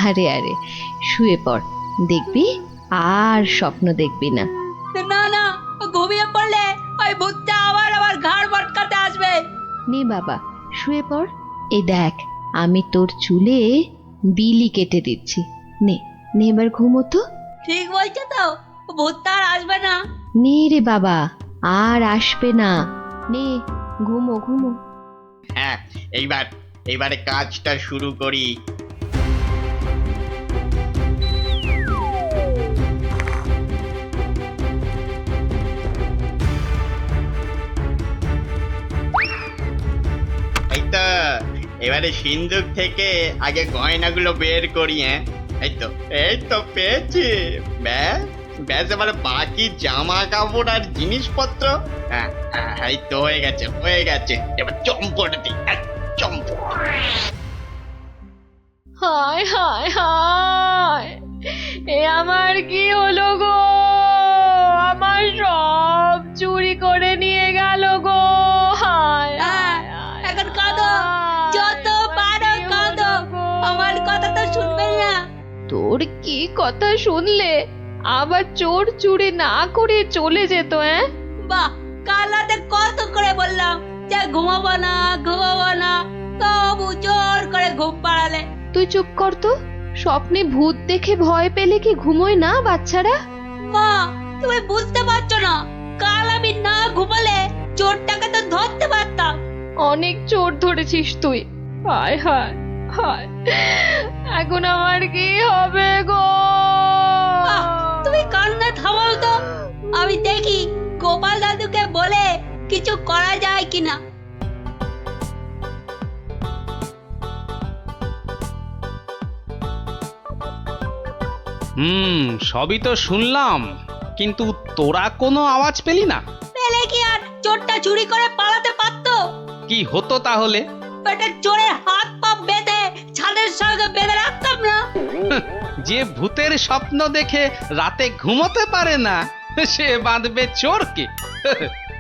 আরে আরে, শুয়ে পড়, দেখবি আর স্বপ্ন দেখবি না। না না, ঘুমিয়ে পড়লে ওই ভূতটা আবার আমার ঘাড় মটকাতে আসবে। নে বাবা, শুয়ে পড়। এই দেখ, আমি তোর চুলে বিলি কেটে দিচ্ছি। নে নে, এবার ঘুমো তো। ঠিক বলছো তো, ভূতটা আর আসবে না। নে রে বাবা, আর আসবে না। নে, ঘুমো ঘুমো। হ্যাঁ, এইবারে কাজটা শুরু করি। এই তো, এবারে সিন্দুক থেকে আগে গয়নাগুলো বের করি। হ্যাঁ, এই তো পেয়েছি। ব্যাস ব্যাস, এবারে বাকি জামা কাপড় আর জিনিসপত্র। হ্যাঁ, এই তো হয়ে গেছে। এবার চম্পট দিই, চম্পট। হায় হায় হায়, এ আমার কি হলো গো? আমার সব চুরি করে নিয়ে গেল গো। হায় এখন কাঁদো, যত পারো কাঁদো, আমার কথা তো শুনবে না। তোর কি কথা শুনলে আবার চোর চুরি না করে চলে যেত? বাহ, কাল রাতে কত করে বললাম যে ঘুমাবো না, তবু জোর করে ঘুম পাড়ালে। তুই চুপ কর তো। স্বপ্নে ভূত দেখে ভয় পেলে কি ঘুমোয় না বাচ্চারা? মা, তুমি বুঝতে পারছো না, কাল আমি না ঘুমালে চোরটাকে তো ধরতে পারতাম। অনেক চোর ধরেছিস তুই। হায় হায় হায়, এখন আমার কি হবে গো? তুমি কান্না থামাও তো, আমি দেখি গোপাল দাদুকে বলে কিছু করা যায় কিনা। সবই তো শুনলাম, কিন্তু তোরা কোনো আওয়াজ পেলি না? পেলে কি আর চোরটা চুরি করে পালাতে পারতো? কি হতো তাহলে? বেটা, চোরের হাত পা বেঁধে ছাদের সঙ্গে বেঁধে রাখতাম না। যে ভূতের স্বপ্ন দেখে রাতে ঘুমোতে পারে না, সে বাঁধবে চোরকে।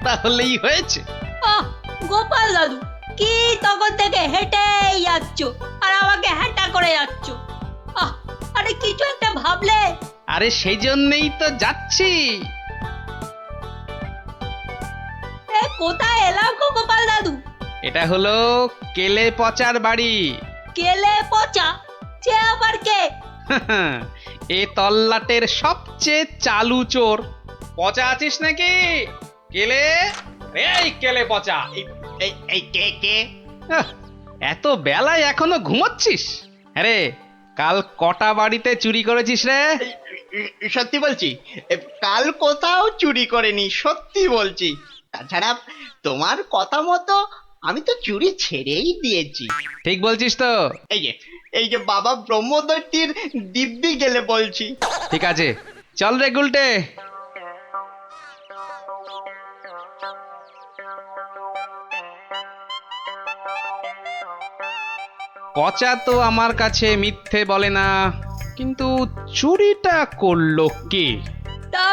তাহলেই হয়েছে। গোপাল দাদু, কি তখন থেকে হেঁটেই যাচ্ছ আর আমাকে হ্যাঁটা করে যাচ্ছ? আরে কিছু একটা ভাবলে। আরে সেই জন্যই তো যাচ্ছি। কোথায় এলাম গো গোপাল দাদু? এটা হলো কেলে পচার বাড়ি। কেলে পচা? সে আবার কে? এ তল্লাটের সবচেয়ে চালু চোর। পচা আছিস নাকি? কেলে, এই কেলে পচা। এই কে? এত বেলায় এখনো ঘুমোচ্ছিস? আরে কাল কটা বাড়িতে চুরি করেছিস রে? সত্যি বলছি, কাল কোথাও চুরি করেনি, সত্যি বলছি। তাছাড়া তোমার কথা মতো আমি তো চুরি ছেড়েই দিয়েছি। ঠিক বলছিস তো? এই যে বাবা ব্রহ্মদত্তির দিব্যি গেলে বলছি। ঠিক আছে, চল রে গুলটে। পচা তো আমার কাছে মিথ্যে বলে না, কিন্তু চুরিটা করলো কে?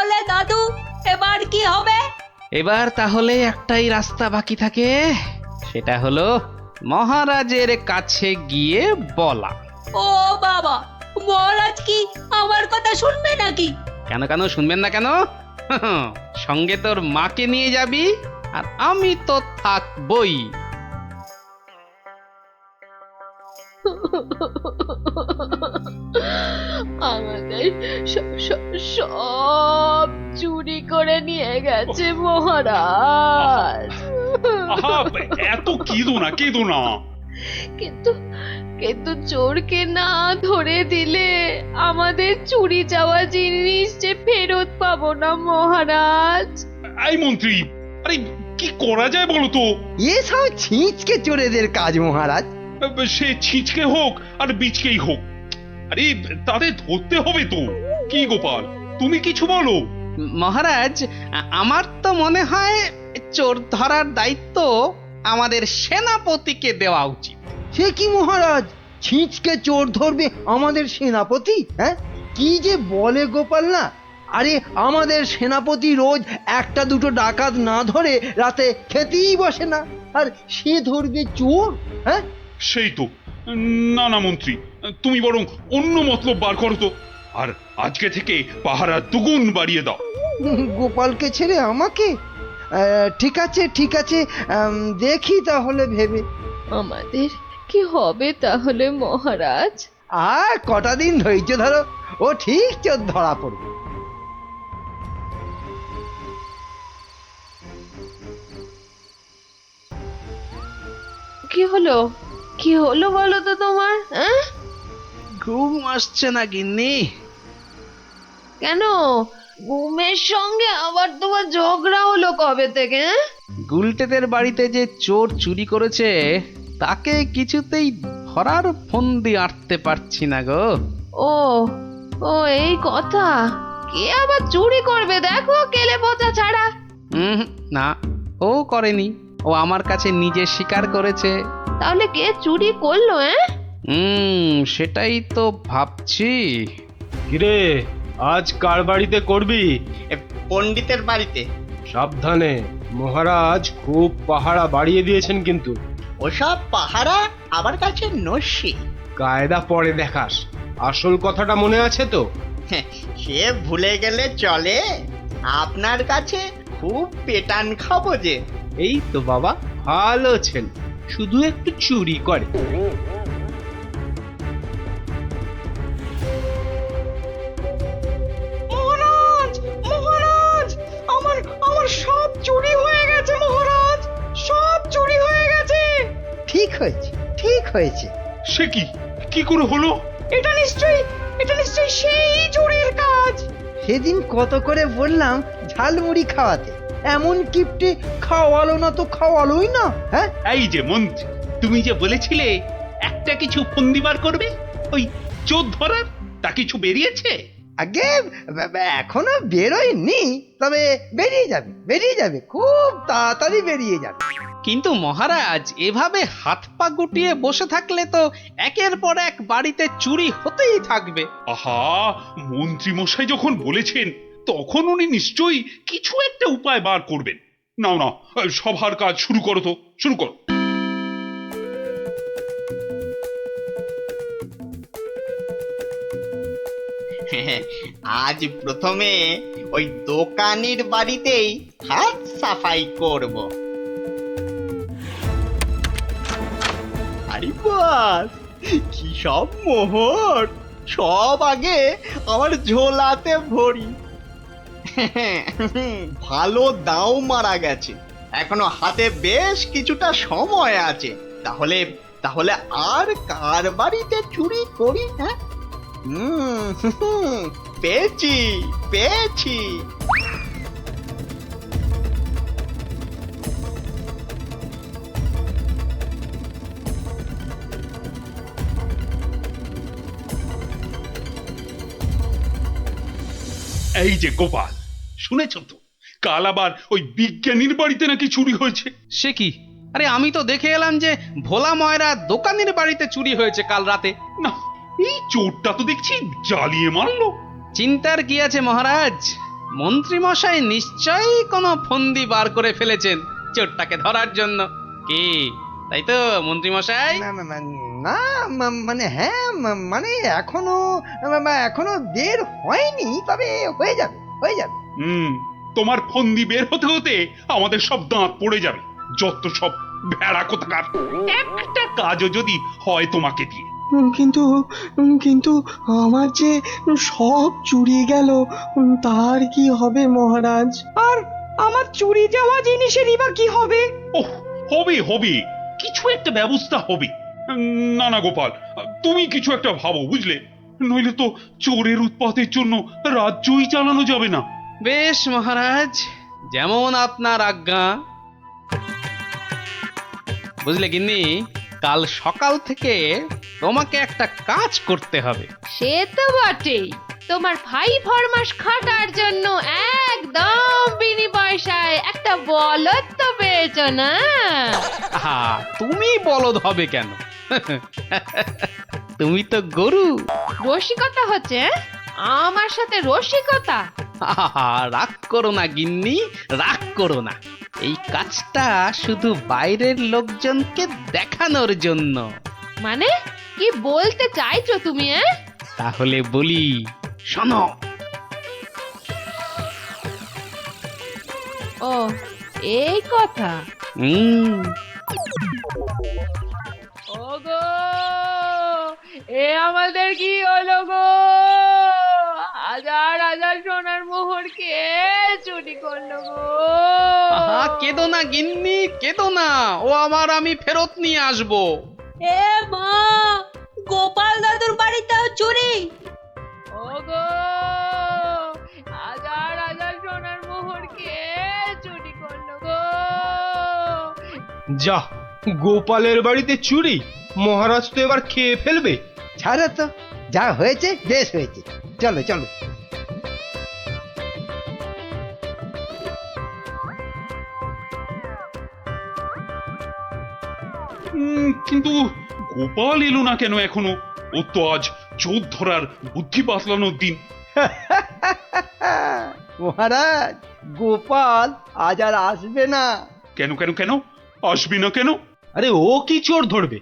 তাহলে দাদু এবার কি হবে? এবার তাহলে একটাই রাস্তা বাকি থাকে, সেটা হলো মহারাজের কাছে গিয়ে বলা। ও বাবা, মহারাজ কি আমার কথা শুনবে নাকি? কেন কেন শুনবেন না কেন? সঙ্গে তোর মাকে নিয়ে যাবি, আর আমি তো থাকবই। আমাদের সব চুরি করে নিয়ে গেছে মহারাজ। আহা, এত কেঁদো না। কিন্তু কিন্তু চোরকে না ধরে দিলে আমাদের চুরি যাওয়া জিনিস যে ফেরত পাবো না মহারাজ। এই মন্ত্রী, আরে কি করা যায় বলো তো? এসব ছিঁচকে চোরেদের কাজ মহারাজ। সে ছিঁচকে হোক আর বিচকেই হোক, আরে তাদের ধরতে হবে তো। কি গোপাল, তুমি কিছু বলো। মহারাজ, আমার তো মনে হয় চোর ধরার দায়িত্ব আমাদের সেনাপতিকে দেওয়া উচিত। সে কি মহারাজ, ছিঁচকে চোর ধরবে আমাদের সেনাপতি? হ্যাঁ, কি যে বলে গোপাল না। আরে আমাদের সেনাপতি রোজ একটা দুটো ডাকাত না ধরে রাতে খেতেই বসে না, আর সে ধরবে চোর? হ্যাঁ, সেই তো। না না মন্ত্রী, তুমি বরং অন্য মতলব বার করো তো, আর আজকে থেকে পাহারা দুগুণ বাড়িয়ে দাও। গোপালকে ছেড়ে আমাকে? ঠিক আছে ঠিক আছে, দেখি তাহলে ভেবে। আমাদের কি হবে তাহলে মহারাজ? আর কটা দিন ধৈর্য ধরো, ও ঠিক চোর ধরা পড়বে। কি হলো, কি হলো বলো তো তোমার? ঘুম আসছে না গিন্নি? কেন, ঘুমের সঙ্গে আবার তোমার ঝগড়া হলো কবে থেকে? গুলটেদের বাড়িতে যে চোর চুরি করেছে তাকে কিছুতেই ধরার ফন্দি আটতে পারছি না গো। ও ও এই কথা। কে আবার চুরি করবে দেখো, কেলে পচা ছাড়া। না, ও করেনি, ও আমার কাছে নিজে স্বীকার করেছে। তাহলে কে চুরি করলো? সেটাই তো ভাবছি। কিরে, আজ কার বাড়িতে করবি? পণ্ডিতের বাড়িতে। সাবধানে, মহারাজ খুব পাহারা বাড়িয়ে দিয়েছেন কিন্তু। ওসব পাহারা আমার কাছে নস্যি। কায়দা পরে দেখাস, আসল কথাটা মনে আছে তো? সে ভুলে গেলে চলে? আপনার কাছে খুব পেটান খাবো যে। এই তো বাবা, ভালো ছেলে, শুধু একটু চুরি করে। মহারাজ, মহারাজ, আমার সব চুরি হয়ে গেছে মহারাজ, সব চুরি হয়ে গেছে। ঠিক হয়েছে, ঠিক হয়েছে। সে কি, কি করে হলো? এটা নিশ্চয়ই সেই চোরের কাজ। সেদিন কত করে বললাম ঝালমুড়ি খাওয়াতে, এমন কিপটে খাওয়ালো না তো খাওয়ালোই না। হ্যাঁ, এই যে মন্ত্রী, তুমি যে বলেছিলে একটা কিছু ফন্দি বার করবে ওই চোর ধরার, তা কিছু বেরিয়েছে? আগে এখনো বেরোয়নি, তবে বেরিয়ে যাবে, খুব তাড়াতাড়ি বেরিয়ে যাবে। কিন্তু মহারাজ, এভাবে হাত পা গুটিয়ে বসে থাকলে তো একের পর এক বাড়িতে চুরি হতেই থাকবে। আহা, মন্ত্রী মশাই যখন বলেছেন তখন উনি নিশ্চয়ই কিছু একটা উপায় বার করবেন। নাও না, সভার কাজ শুরু করো তো, শুরু করো। আজ প্রথমে ওই দোকানির বাড়িতেই হাত সাফাই করব। আরে বাস, কি সব মোহর! সব আগে আমার ঝোলাতে ভরি। ভালো দাও মারা গেছে, এখনো হাতে বেশ কিছুটা সময় আছে। তাহলে আর কার বাড়িতে চুরি করি? হ্যাঁ, পেয়েছি। এই যে গোপাল, শুনেছ তো, কাল আবার ওই বিজ্ঞানীর বাড়িতে নাকি চুরি হয়েছে। সে কি? আরে আমি তো দেখে এলাম যে ভোলা ময়রা দোকানের বাড়িতে চুরি হয়েছে কাল রাতে। না, এই চোরটা তো দেখছি জ্বালিয়ে মারলো। চিন্তার কি আছে মহারাজ, মন্ত্রী মশাই নিশ্চয়ই কোনো ফন্দি বার করে ফেলেছেন চোরটাকে ধরার জন্য। কি তাই তো মন্ত্রী মশাই? না মানে হ্যাঁ মানে এখনো বের হয়নি, তবে হয়ে যাবে হয়ে যাবে। তোমার ফন্দি বের হতে হতে আমাদের সব দাঁত পড়ে যাবে, যত সব ভেড়া কোথাকার। একটা কাজও যদি হয় তোমাকে দিয়ে। কিন্তু কিন্তু আমার যে সব চুরি গেল, তার কি হবে মহারাজ? আর আমার চুরি যাওয়া জিনিসেরই বা কি হবে? ওহ, হবে হবে, কিছু একটা ব্যবস্থা হবে। না না গোপাল, তুমি কিছু একটা ভাবো, বুঝলে? নইলে তো চোরের উৎপাতের জন্য রাজ্যই চালানো যাবে না। বেশ মহারাজ, যেমন আপনার আজ্ঞা। বুঝলে গিন্নি, কাল সকাল থেকে তোমাকে একটা কাজ করতে হবে। সে তো বটেই, তোমার ভাই ফরমাস খাটার জন্য একদম বিনি পয়সায় একটা বলদ তো পেয়েছ না? তুমি বলদ হবে কেন? তুমি তো গরু। রসিকতা হচ্ছে? আমার সাথে রসিকতা? রাগ করো না গিন্নি, রাগ করো না। এই কাজটা শুধু বাইরের লোকজনকে দেখানোর জন্য। মানে কি বলতে চাইছো তুমি? তাহলে বলি, শোনো। ও, এই কথা। ওগো, এ আমাদের কি হলো গো? হাজার হাজার সোনার মোহর কে চুরি করলো গো? কেঁদো না গিন্নি, কেঁদো না, ও আমার আমি ফেরত নিয়ে আসবো। এ মা, গোপাল দাদুর বাড়িতেও চুরি? ওগো, হাজার হাজার সোনার মোহর কে চুরি করলো গো? যা, গোপালের বাড়িতে চুরি? মহারাজ তো এবার খেয়ে ফেলবে। ছাড়ো তো, যা হয়েছে বেশ হয়েছে, চলো চলো। কিন্তু গোপাল এলো না কেন এখনো? ও তো আজ চোর ধরার বুদ্ধি বাতলানোর দিন। মহারাজ, গোপাল আজ আর আসবে না। কেন কেন কেন আসবে না কেন? আরে ও কি চোর ধরবে?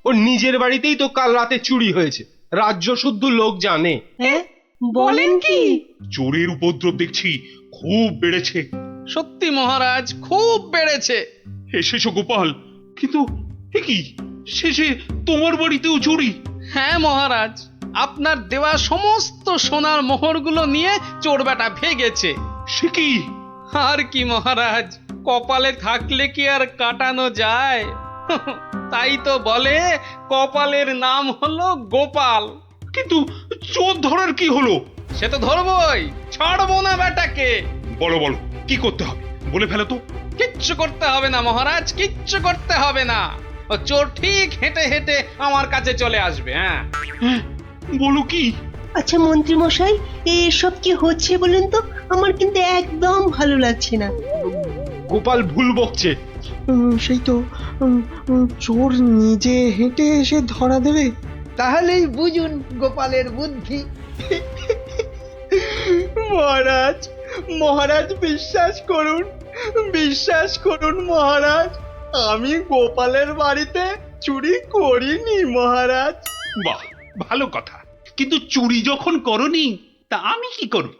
ওর নিজের বাড়িতেই তো কাল রাতে চুরি হয়েছে, রাজ্য শুদ্ধ লোক জানে। বলেন কি? চোরের উপদ্রব দেখছি খুব বেড়েছে। সত্যি মহারাজ, খুব বেড়েছে। এসেছো গোপাল, কিন্তু এ কি, শেষে তোমার বাড়িতেও চুরি? হ্যাঁ মহারাজ, আপনার দেওয়া সমস্ত সোনার মোহরগুলো নিয়ে চোর বেটা ভেগেছে। সে কি? আর কি মহারাজ, কপালে থাকলে কি আর কাটানো যায়? তাই তো বলে কপালের নাম হলো গোপাল। কিন্তু চোর ধরার কি হলো? সে তো ধরবই, ছাড়বো না বেটাকে। বলো বলো, কি করতে হবে বলে ফেলো তো। কিচ্ছু করতে হবে না মহারাজ, কিচ্ছু করতে হবে না। ও চোর ঠিক হেঁটে হেঁটে আমার কাছে চলে আসবে। হ্যাঁ, বলো কি? আচ্ছা মন্ত্রী মশাই, এসব কি হচ্ছে বলেন তো? আমার কিন্তু একদম ভালো লাগছে না। গোপাল ভুল বকছে। সেই তো, চোর নিজে হেঁটে এসে ধরা দেবে। তাহলেই বুঝুন গোপালের বুদ্ধি। মহারাজ, মহারাজ বিশ্বাস করুন, বিশ্বাস করুন মহারাজ, আমি গোপালের বাড়িতে চুরি করিনি মহারাজ। বাহ, ভালো কথা। কিন্তু চুরি যখন করনি, তা আমি কি করব?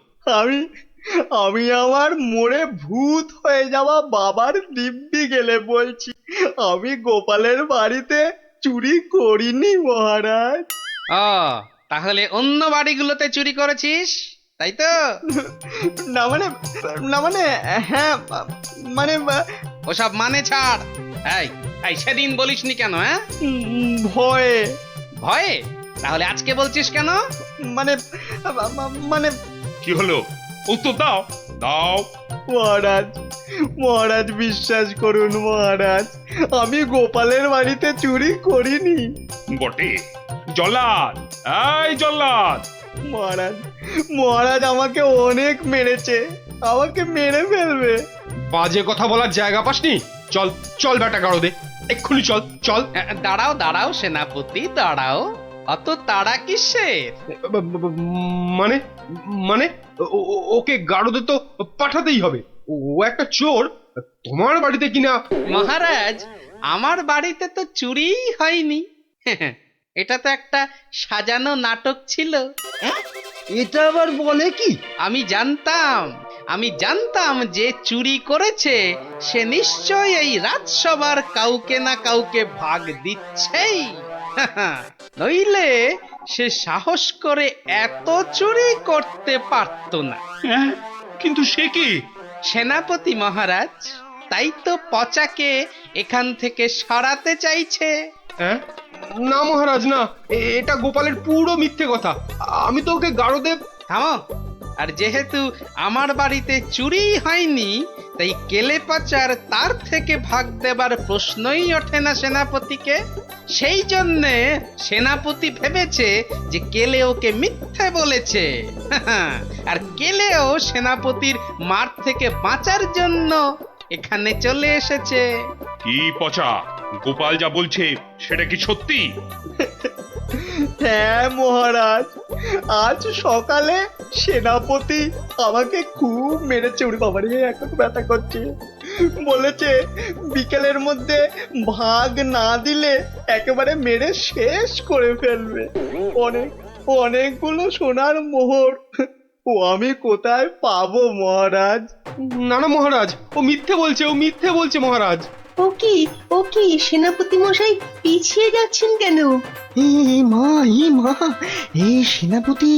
আমি আমার মোড়ে ভূত হয়ে যাওয়া বাবার দিব্যি গেলে বলছি, আমি গোপালের বাড়িতে চুরি করিনি মহারাজ। তাহলে অন্য বাড়িগুলোতে চুরি করেছিস, তাই তো? না মানে হ্যাঁ মানে ওসব মানে ছাড়। এই সেদিন বলিসনি কেন? হ্যাঁ, ভয়ে। ভয়ে? তাহলে আজকে বলছিস কেন? মানে কি হলো? উত্তর দাও, দাও। মহারাজ, মহারাজ বিশ্বাস করুন মহারাজ, আমি গোপালের বাড়িতে চুরি করিনি। বটে? জল্লাদ, এই জল্লাদ! মহারাজ, মহারাজ আমাকে অনেক মেরেছে, আমাকে মেরে ফেলবে। বাজে কথা বলার জায়গা পাসনি? চল চল বেটা গাড়ো দে, এক্ষুনি চল চল। দাঁড়াও দাঁড়াও সেনাপতি, দাঁড়াও। অত তাড়া কিসের? মানে মানে ওকে গারদে তো পাঠাতেই হবে। ও একটা চোর, তোমার বাড়িতে কিনা। মহারাজ, আমার বাড়িতে তো চুরিই হয়নি। এটা তো একটা সাজানো নাটক ছিল। এটা আবার বলে কি? আমি জানতাম যে চুরি করেছে সে নিশ্চয়ই এই রাজসভার কাউকে না কাউকে ভাগ দিচ্ছেই। নইলে সে সাহস করে এত চুরি করতে পারত না। কিন্তু সে কি? সেনাপতি মহারাজ, তাই তো পচাকে এখান থেকে সরাতে চাইছে। হ্যাঁ? না মহারাজ, না, এটা গোপালের পুরো মিথ্যে কথা। আমি তো ওকে গারদে। থামো। আর যেহেতু আমার বাড়িতে চুরি হয়নি, তাই কেলে পচার তার থেকে ভাগ দেবার প্রশ্নই ওঠে না সেনাপতিকে। সেই জন্যে সেনাপতি ভেবেছে যে কেলে ওকে মিথ্যে বলেছে। আর কেলেও সেনাপতির মার থেকে বাঁচার জন্য এখানে চলে এসেছে। কি পচা, গোপাল যা বলছে সেটা কি সত্যি? হ্যাঁ মহারাজ, আজ সকালে সেনাপতি আমাকে খুব মেরেছে। ওরে বাবারে, এখন ব্যথা করছে। বলেছে বিকেলের মধ্যে ভাগ না দিলে একেবারে মেরে শেষ করে ফেলবে। অনেকগুলো সোনার মোহর ও আমি কোথায় পাবো মহারাজ? না না মহারাজ, ও মিথ্যে বলছে মহারাজ। ও কি সেনাপতি মশাই পিছিয়ে যাচ্ছেন কেন? মা, এই সেনাপতি